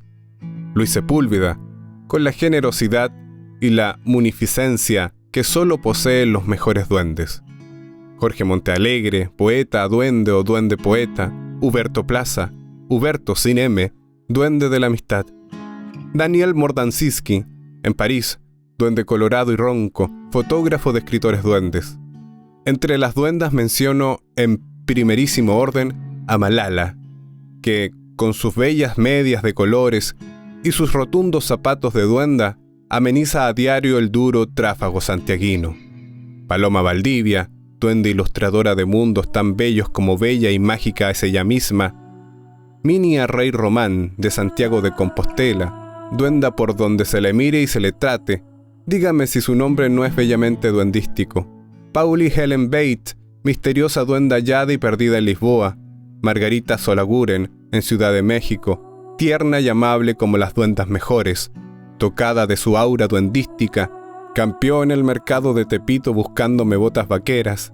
B: Luis Sepúlveda, con la generosidad y la munificencia que solo poseen los mejores duendes. Jorge Montealegre, poeta, duende o duende poeta. Huberto Plaza, Huberto sin M, duende de la amistad. Daniel Mordansiski, en París, duende colorado y ronco, fotógrafo de escritores duendes. Entre las duendas menciono en primerísimo orden a Malala, que, con sus bellas medias de colores y sus rotundos zapatos de duenda, ameniza a diario el duro tráfago santiaguino. Paloma Valdivia, duende ilustradora de mundos tan bellos como bella y mágica es ella misma. Minia Rey Román, de Santiago de Compostela, duenda por donde se le mire y se le trate. Dígame si su nombre no es bellamente duendístico. Pauli Helen Bate, misteriosa duenda hallada y perdida en Lisboa. Margarita Solaguren, en Ciudad de México, tierna y amable como las duendas mejores, tocada de su aura duendística, campeó en el mercado de Tepito buscándome botas vaqueras.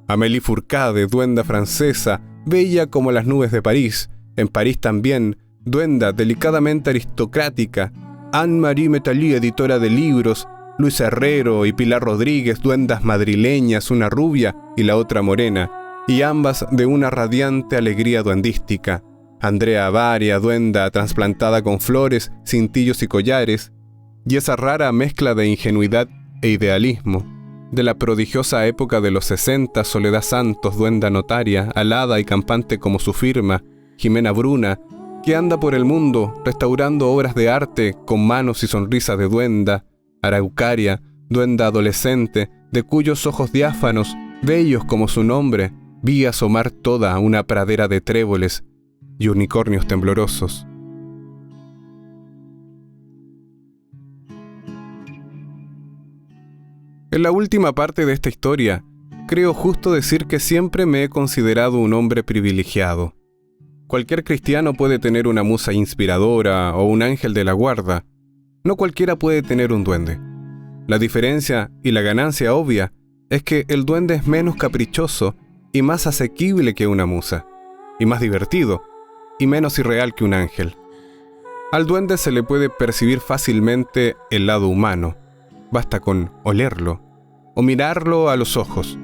B: Amélie Fourcade, duenda francesa, bella como las nubes de París, en París también, duenda delicadamente aristocrática. Anne-Marie Metally, editora de libros. Luis Herrero y Pilar Rodríguez, duendas madrileñas, una rubia y la otra morena, y ambas de una radiante alegría duendística. Andrea Avaria, duenda trasplantada con flores, cintillos y collares, y esa rara mezcla de ingenuidad e idealismo. De la prodigiosa época de los 60, Soledad Santos, duenda notaria, alada y campante como su firma. Jimena Bruna, que anda por el mundo restaurando obras de arte con manos y sonrisa de duenda. Araucaria, duenda adolescente, de cuyos ojos diáfanos, bellos como su nombre, vi asomar toda una pradera de tréboles y unicornios temblorosos. En la última parte de esta historia, creo justo decir que siempre me he considerado un hombre privilegiado. Cualquier cristiano puede tener una musa inspiradora o un ángel de la guarda. No cualquiera puede tener un duende. La diferencia y la ganancia obvia es que el duende es menos caprichoso y más asequible que una musa, y más divertido, y menos irreal que un ángel. Al duende se le puede percibir fácilmente el lado humano. Basta con olerlo o mirarlo a los ojos.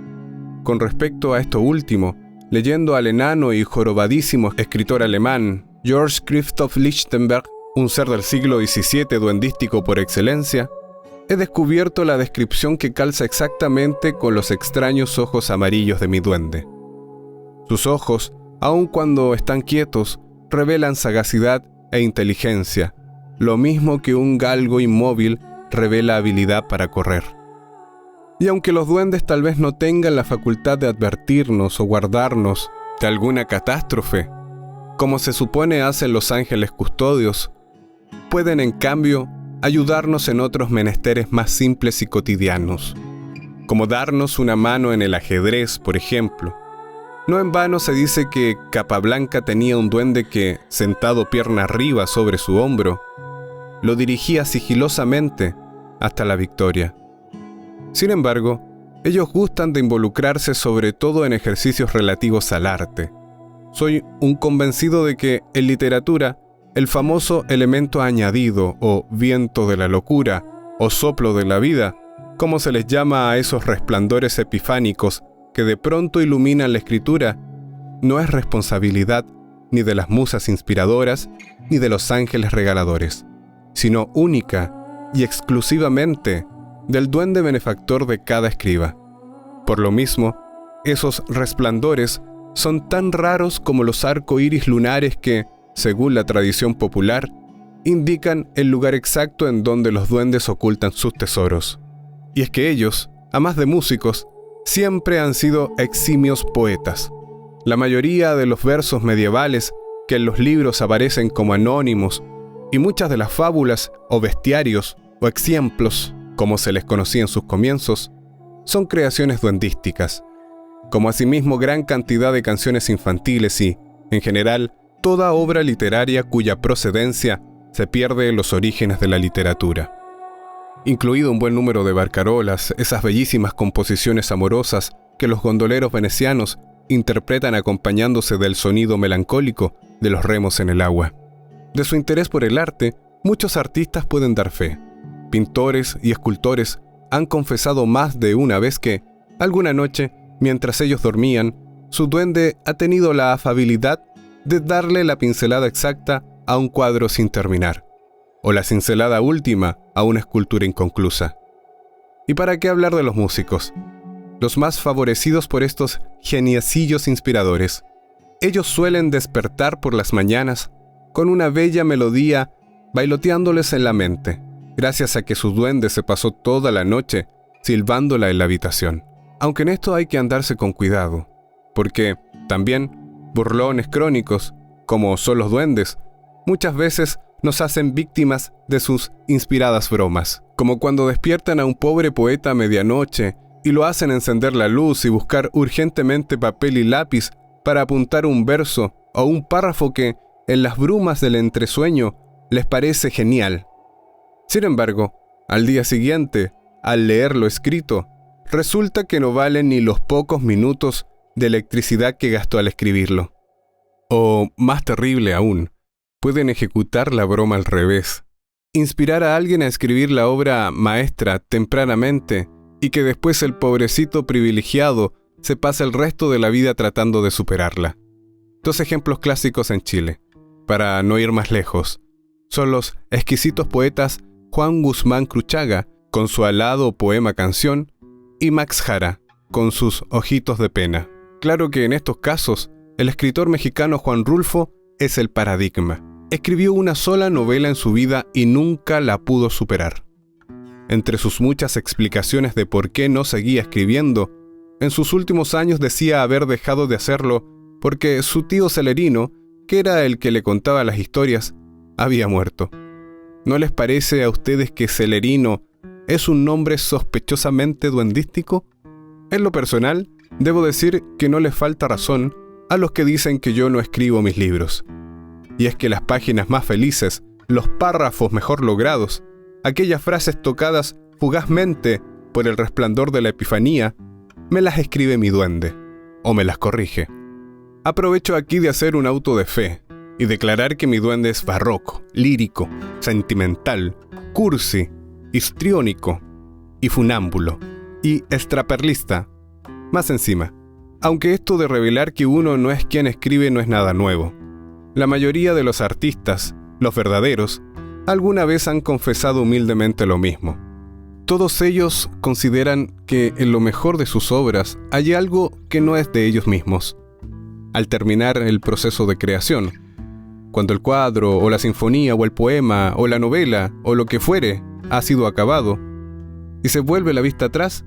B: Con respecto a esto último, leyendo al enano y jorobadísimo escritor alemán Georg Christoph Lichtenberg, un ser del siglo XVII duendístico por excelencia, he descubierto la descripción que calza exactamente con los extraños ojos amarillos de mi duende. Sus ojos, aun cuando están quietos, revelan sagacidad e inteligencia, lo mismo que un galgo inmóvil revela habilidad para correr. Y aunque los duendes tal vez no tengan la facultad de advertirnos o guardarnos de alguna catástrofe, como se supone hacen los ángeles custodios, pueden en cambio ayudarnos en otros menesteres más simples y cotidianos, como darnos una mano en el ajedrez, por ejemplo. No en vano se dice que Capablanca tenía un duende que, sentado pierna arriba sobre su hombro, lo dirigía sigilosamente hasta la victoria. Sin embargo, ellos gustan de involucrarse sobre todo en ejercicios relativos al arte. Soy un convencido de que, en literatura, el famoso elemento añadido o viento de la locura o soplo de la vida, como se les llama a esos resplandores epifánicos que de pronto iluminan la escritura no es responsabilidad ni de las musas inspiradoras ni de los ángeles regaladores, sino única y exclusivamente del duende benefactor de cada escriba. Por lo mismo, esos resplandores son tan raros como los arcoíris lunares que, según la tradición popular, indican el lugar exacto en donde los duendes ocultan sus tesoros. Y es que ellos, a más de músicos, siempre han sido eximios poetas. La mayoría de los versos medievales que en los libros aparecen como anónimos y muchas de las fábulas o bestiarios o ejemplos, como se les conocía en sus comienzos, son creaciones duendísticas, como asimismo gran cantidad de canciones infantiles y, en general, toda obra literaria cuya procedencia se pierde en los orígenes de la literatura. Incluido un buen número de barcarolas, esas bellísimas composiciones amorosas que los gondoleros venecianos interpretan acompañándose del sonido melancólico de los remos en el agua. De su interés por el arte, muchos artistas pueden dar fe. Pintores y escultores han confesado más de una vez que, alguna noche, mientras ellos dormían, su duende ha tenido la afabilidad de darle la pincelada exacta a un cuadro sin terminar, o la cincelada última a una escultura inconclusa. ¿Y para qué hablar de los músicos? Los más favorecidos por estos geniecillos inspiradores. Ellos suelen despertar por las mañanas con una bella melodía bailoteándoles en la mente, gracias a que su duende se pasó toda la noche silbándola en la habitación. Aunque en esto hay que andarse con cuidado, porque también burlones crónicos, como son los duendes, muchas veces nos hacen víctimas de sus inspiradas bromas, como cuando despiertan a un pobre poeta a medianoche y lo hacen encender la luz y buscar urgentemente papel y lápiz para apuntar un verso o un párrafo que, en las brumas del entresueño, les parece genial. Sin embargo, al día siguiente, al leer lo escrito, resulta que no valen ni los pocos minutos de electricidad que gastó al escribirlo. O, más terrible aún, pueden ejecutar la broma al revés. Inspirar a alguien a escribir la obra maestra tempranamente y que después el pobrecito privilegiado se pasa el resto de la vida tratando de superarla. Dos ejemplos clásicos en Chile, para no ir más lejos, son los exquisitos poetas Juan Guzmán Cruchaga, con su alado poema canción, y Max Jara, con sus Ojitos de pena. Claro que en estos casos, el escritor mexicano Juan Rulfo es el paradigma. Escribió una sola novela en su vida y nunca la pudo superar. Entre sus muchas explicaciones de por qué no seguía escribiendo, en sus últimos años decía haber dejado de hacerlo porque su tío Celerino, que era el que le contaba las historias, había muerto. ¿No les parece a ustedes que Celerino es un nombre sospechosamente duendístico? En lo personal, debo decir que no les falta razón a los que dicen que yo no escribo mis libros. Y es que las páginas más felices, los párrafos mejor logrados, aquellas frases tocadas fugazmente por el resplandor de la epifanía, me las escribe mi duende, o me las corrige. Aprovecho aquí de hacer un auto de fe y declarar que mi duende es barroco, lírico, sentimental, cursi, histriónico y funámbulo, y extraperlista, más encima. Aunque esto de revelar que uno no es quien escribe no es nada nuevo. La mayoría de los artistas, los verdaderos, alguna vez han confesado humildemente lo mismo. Todos ellos consideran que en lo mejor de sus obras hay algo que no es de ellos mismos. Al terminar el proceso de creación, cuando el cuadro o la sinfonía o el poema o la novela o lo que fuere ha sido acabado y se vuelve la vista atrás,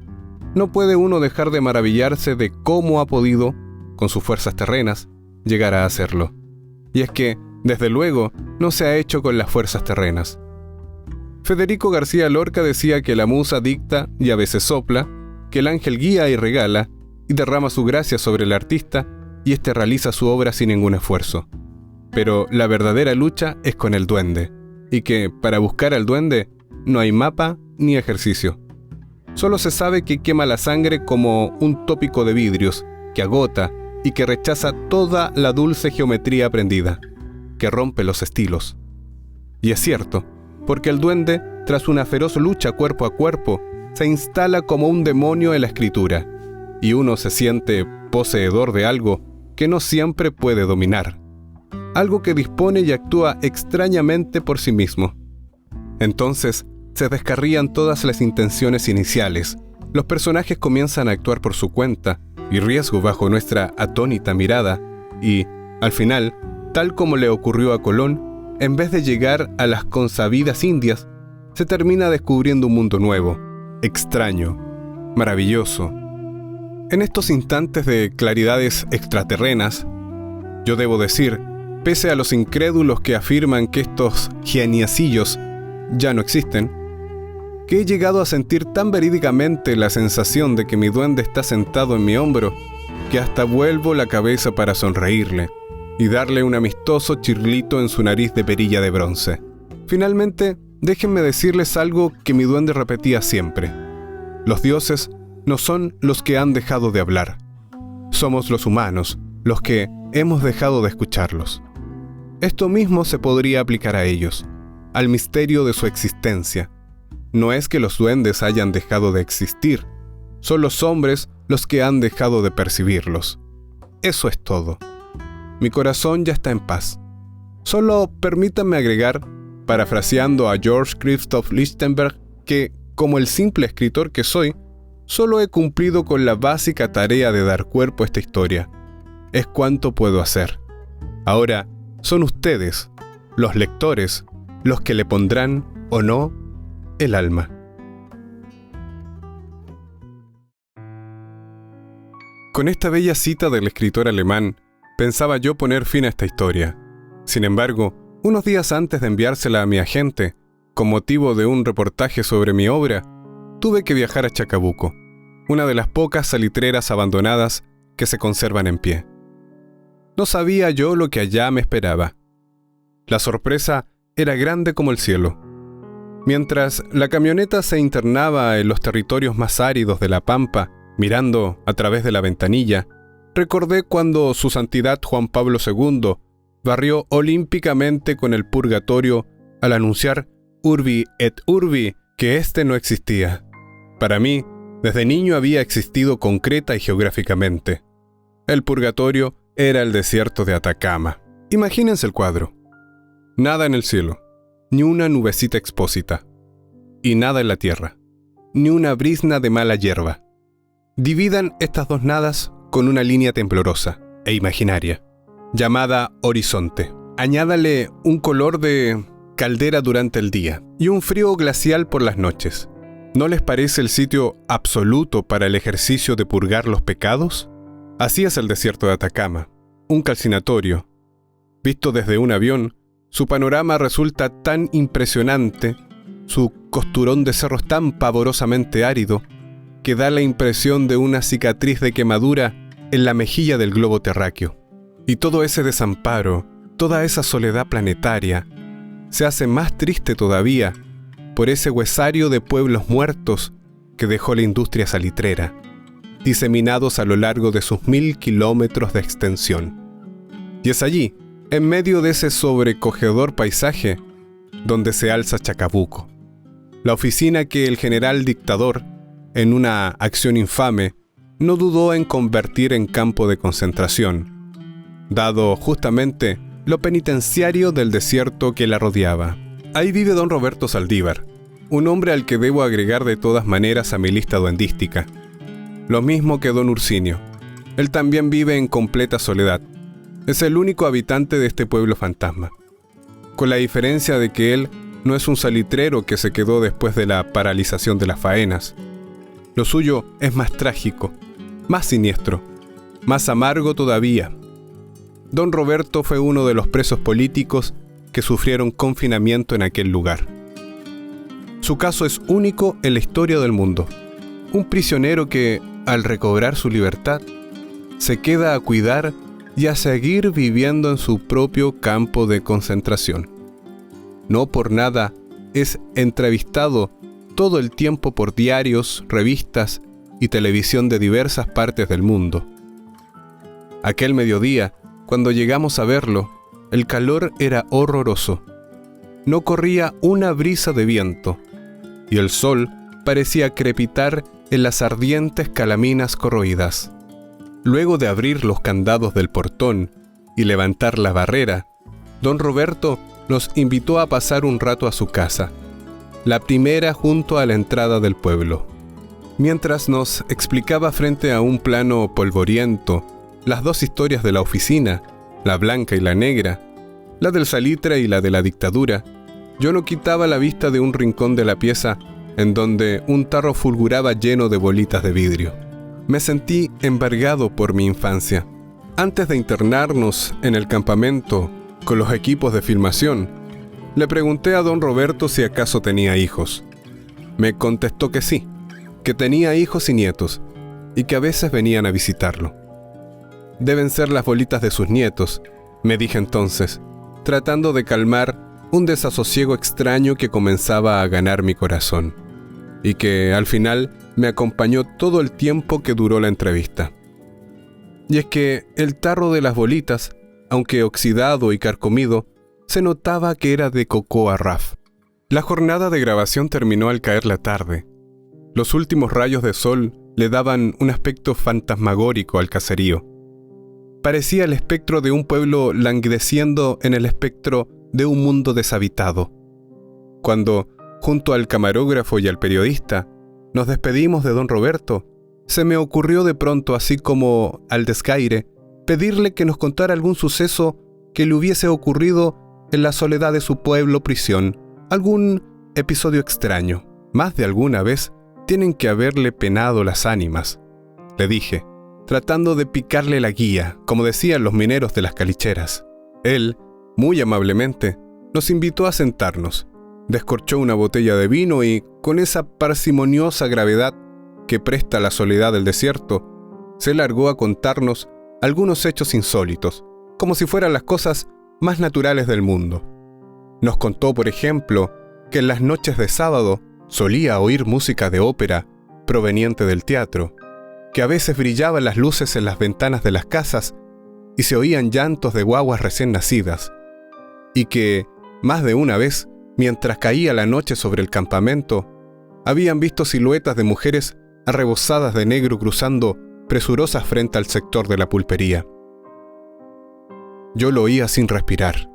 B: no puede uno dejar de maravillarse de cómo ha podido, con sus fuerzas terrenas, llegar a hacerlo. Y es que, desde luego, no se ha hecho con las fuerzas terrenas. Federico García Lorca decía que la musa dicta y a veces sopla, que el ángel guía y regala, y derrama su gracia sobre el artista, y éste realiza su obra sin ningún esfuerzo. Pero la verdadera lucha es con el duende, y que, para buscar al duende, no hay mapa ni ejercicio. Solo se sabe que quema la sangre como un tópico de vidrios, que agota y que rechaza toda la dulce geometría aprendida, que rompe los estilos. Y es cierto, porque el duende, tras una feroz lucha cuerpo a cuerpo, se instala como un demonio en la escritura, y uno se siente poseedor de algo que no siempre puede dominar, algo que dispone y actúa extrañamente por sí mismo. Entonces, se descarrían todas las intenciones iniciales, los personajes comienzan a actuar por su cuenta y riesgo bajo nuestra atónita mirada, y, al final, tal como le ocurrió a Colón, en vez de llegar a las consabidas Indias, se termina descubriendo un mundo nuevo, extraño, maravilloso. En estos instantes de claridades extraterrenas, yo debo decir, pese a los incrédulos que afirman que estos geniecillos ya no existen, que he llegado a sentir tan verídicamente la sensación de que mi duende está sentado en mi hombro, que hasta vuelvo la cabeza para sonreírle y darle un amistoso chirlito en su nariz de perilla de bronce. Finalmente, déjenme decirles algo que mi duende repetía siempre. Los dioses no son los que han dejado de hablar. Somos los humanos los que hemos dejado de escucharlos. Esto mismo se podría aplicar a ellos, al misterio de su existencia. No es que los duendes hayan dejado de existir, son los hombres los que han dejado de percibirlos. Eso es todo. Mi corazón ya está en paz. Solo permítanme agregar, parafraseando a George Christoph Lichtenberg, que, como el simple escritor que soy, solo he cumplido con la básica tarea de dar cuerpo a esta historia. Es cuanto puedo hacer. Ahora, son ustedes, los lectores, los que le pondrán, o no, el alma. Con esta bella cita del escritor alemán, pensaba yo poner fin a esta historia. Sin embargo, unos días antes de enviársela a mi agente, con motivo de un reportaje sobre mi obra, tuve que viajar a Chacabuco, una de las pocas salitreras abandonadas que se conservan en pie. No sabía yo lo que allá me esperaba. La sorpresa era grande como el cielo. Mientras la camioneta se internaba en los territorios más áridos de la Pampa, mirando a través de la ventanilla, recordé cuando su santidad Juan Pablo II barrió olímpicamente con el purgatorio al anunciar Urbi et Urbi que éste no existía. Para mí, desde niño había existido concreta y geográficamente. El purgatorio era el desierto de Atacama. Imagínense el cuadro. Nada en el cielo, ni una nubecita expósita, y nada en la tierra, ni una brizna de mala hierba. Dividan estas dos nadas con una línea temblorosa e imaginaria, llamada horizonte. Añádale un color de caldera durante el día y un frío glacial por las noches. ¿No les parece el sitio absoluto para el ejercicio de purgar los pecados? Así es el desierto de Atacama, un calcinatorio. Visto desde un avión, su panorama resulta tan impresionante, su costurón de cerros tan pavorosamente árido, que da la impresión de una cicatriz de quemadura en la mejilla del globo terráqueo. Y todo ese desamparo, toda esa soledad planetaria, se hace más triste todavía por ese huesario de pueblos muertos que dejó la industria salitrera, diseminados a lo largo de sus 1000 kilómetros de extensión. Y es allí, en medio de ese sobrecogedor paisaje, donde se alza Chacabuco, la oficina que el general dictador, en una acción infame, no dudó en convertir en campo de concentración, dado justamente lo penitenciario del desierto que la rodeaba. Ahí vive don Roberto Saldívar, un hombre al que debo agregar de todas maneras a mi lista duendística. Lo mismo que don Ursinio. Él también vive en completa soledad. Es el único habitante de este pueblo fantasma, con la diferencia de que él no es un salitrero que se quedó después de la paralización de las faenas. Lo suyo es más trágico, más siniestro, más amargo todavía. Don Roberto fue uno de los presos políticos que sufrieron confinamiento en aquel lugar. Su caso es único en la historia del mundo. Un prisionero que, al recobrar su libertad, se queda a cuidar y a seguir viviendo en su propio campo de concentración. No por nada es entrevistado todo el tiempo por diarios, revistas y televisión de diversas partes del mundo. Aquel mediodía, cuando llegamos a verlo, el calor era horroroso. No corría una brisa de viento, y el sol parecía crepitar en las ardientes calaminas corroídas. Luego de abrir los candados del portón y levantar la barrera, don Roberto nos invitó a pasar un rato a su casa, la primera junto a la entrada del pueblo. Mientras nos explicaba frente a un plano polvoriento las dos historias de la oficina, la blanca y la negra, la del salitre y la de la dictadura, yo no quitaba la vista de un rincón de la pieza en donde un tarro fulguraba lleno de bolitas de vidrio. Me sentí embargado por mi infancia. Antes de internarnos en el campamento con los equipos de filmación, le pregunté a don Roberto si acaso tenía hijos. Me contestó que sí, que tenía hijos y nietos, y que a veces venían a visitarlo. Deben ser las bolitas de sus nietos, me dije entonces, tratando de calmar un desasosiego extraño que comenzaba a ganar mi corazón, y que al final me acompañó todo el tiempo que duró la entrevista. Y es que el tarro de las bolitas, aunque oxidado y carcomido, se notaba que era de Cocoa Raf. La jornada de grabación terminó al caer la tarde. Los últimos rayos de sol le daban un aspecto fantasmagórico al caserío. Parecía el espectro de un pueblo languideciendo en el espectro de un mundo deshabitado. Cuando, junto al camarógrafo y al periodista, nos despedimos de don Roberto, se me ocurrió de pronto, así como al descaire, pedirle que nos contara algún suceso que le hubiese ocurrido en la soledad de su pueblo prisión, algún episodio extraño. Más de alguna vez tienen que haberle penado las ánimas, le dije, tratando de picarle la guía, como decían los mineros de las calicheras. Él, muy amablemente, nos invitó a sentarnos, descorchó una botella de vino y, con esa parsimoniosa gravedad que presta la soledad del desierto, se largó a contarnos algunos hechos insólitos, como si fueran las cosas más naturales del mundo. Nos contó, por ejemplo, que en las noches de sábado solía oír música de ópera proveniente del teatro, que a veces brillaban las luces en las ventanas de las casas y se oían llantos de guaguas recién nacidas, y que, más de una vez, mientras caía la noche sobre el campamento, habían visto siluetas de mujeres arrebozadas de negro cruzando presurosas frente al sector de la pulpería. Yo lo oía sin respirar.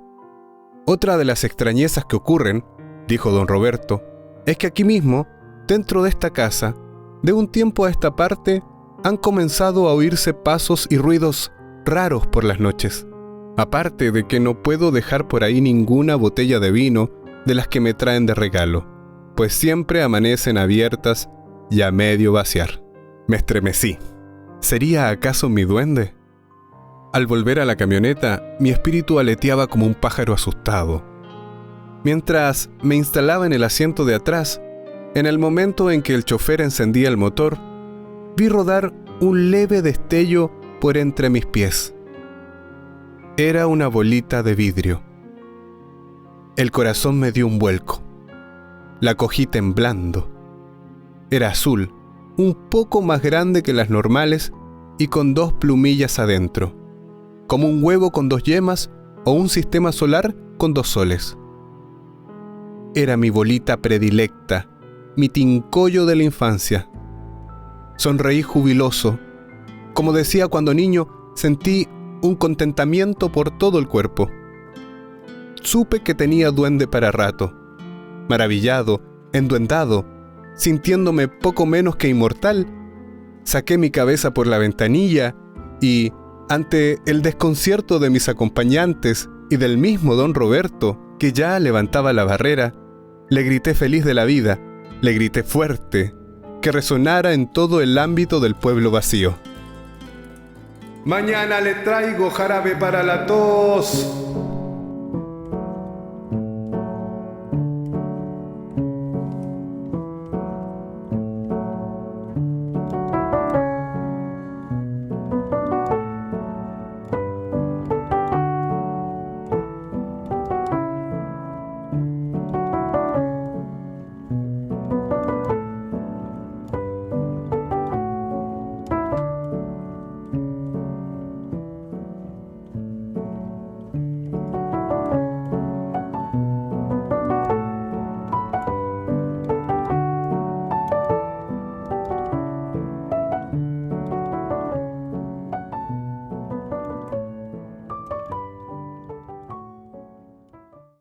B: Otra de las extrañezas que ocurren, dijo don Roberto, es que aquí mismo, dentro de esta casa, de un tiempo a esta parte, han comenzado a oírse pasos y ruidos raros por las noches. Aparte de que no puedo dejar por ahí ninguna botella de vino de las que me traen de regalo, pues siempre amanecen abiertas y a medio vaciar. Me estremecí. ¿Sería acaso mi duende? Al volver a la camioneta, mi espíritu aleteaba como un pájaro asustado. Mientras me instalaba en el asiento de atrás, en el momento en que el chofer encendía el motor, vi rodar un leve destello por entre mis pies. Era una bolita de vidrio. El corazón me dio un vuelco. La cogí temblando. Era azul, un poco más grande que las normales y con 2 plumillas adentro, como un huevo con 2 yemas o un sistema solar con 2 soles. Era mi bolita predilecta, mi tincollo de la infancia. Sonreí jubiloso. Como decía cuando niño, sentí un contentamiento por todo el cuerpo. Supe que tenía duende para rato. Maravillado, enduendado, sintiéndome poco menos que inmortal, saqué mi cabeza por la ventanilla y, ante el desconcierto de mis acompañantes y del mismo don Roberto, que ya levantaba la barrera, le grité feliz de la vida, le grité fuerte, que resonara en todo el ámbito del pueblo vacío.
C: Mañana le traigo jarabe para la tos.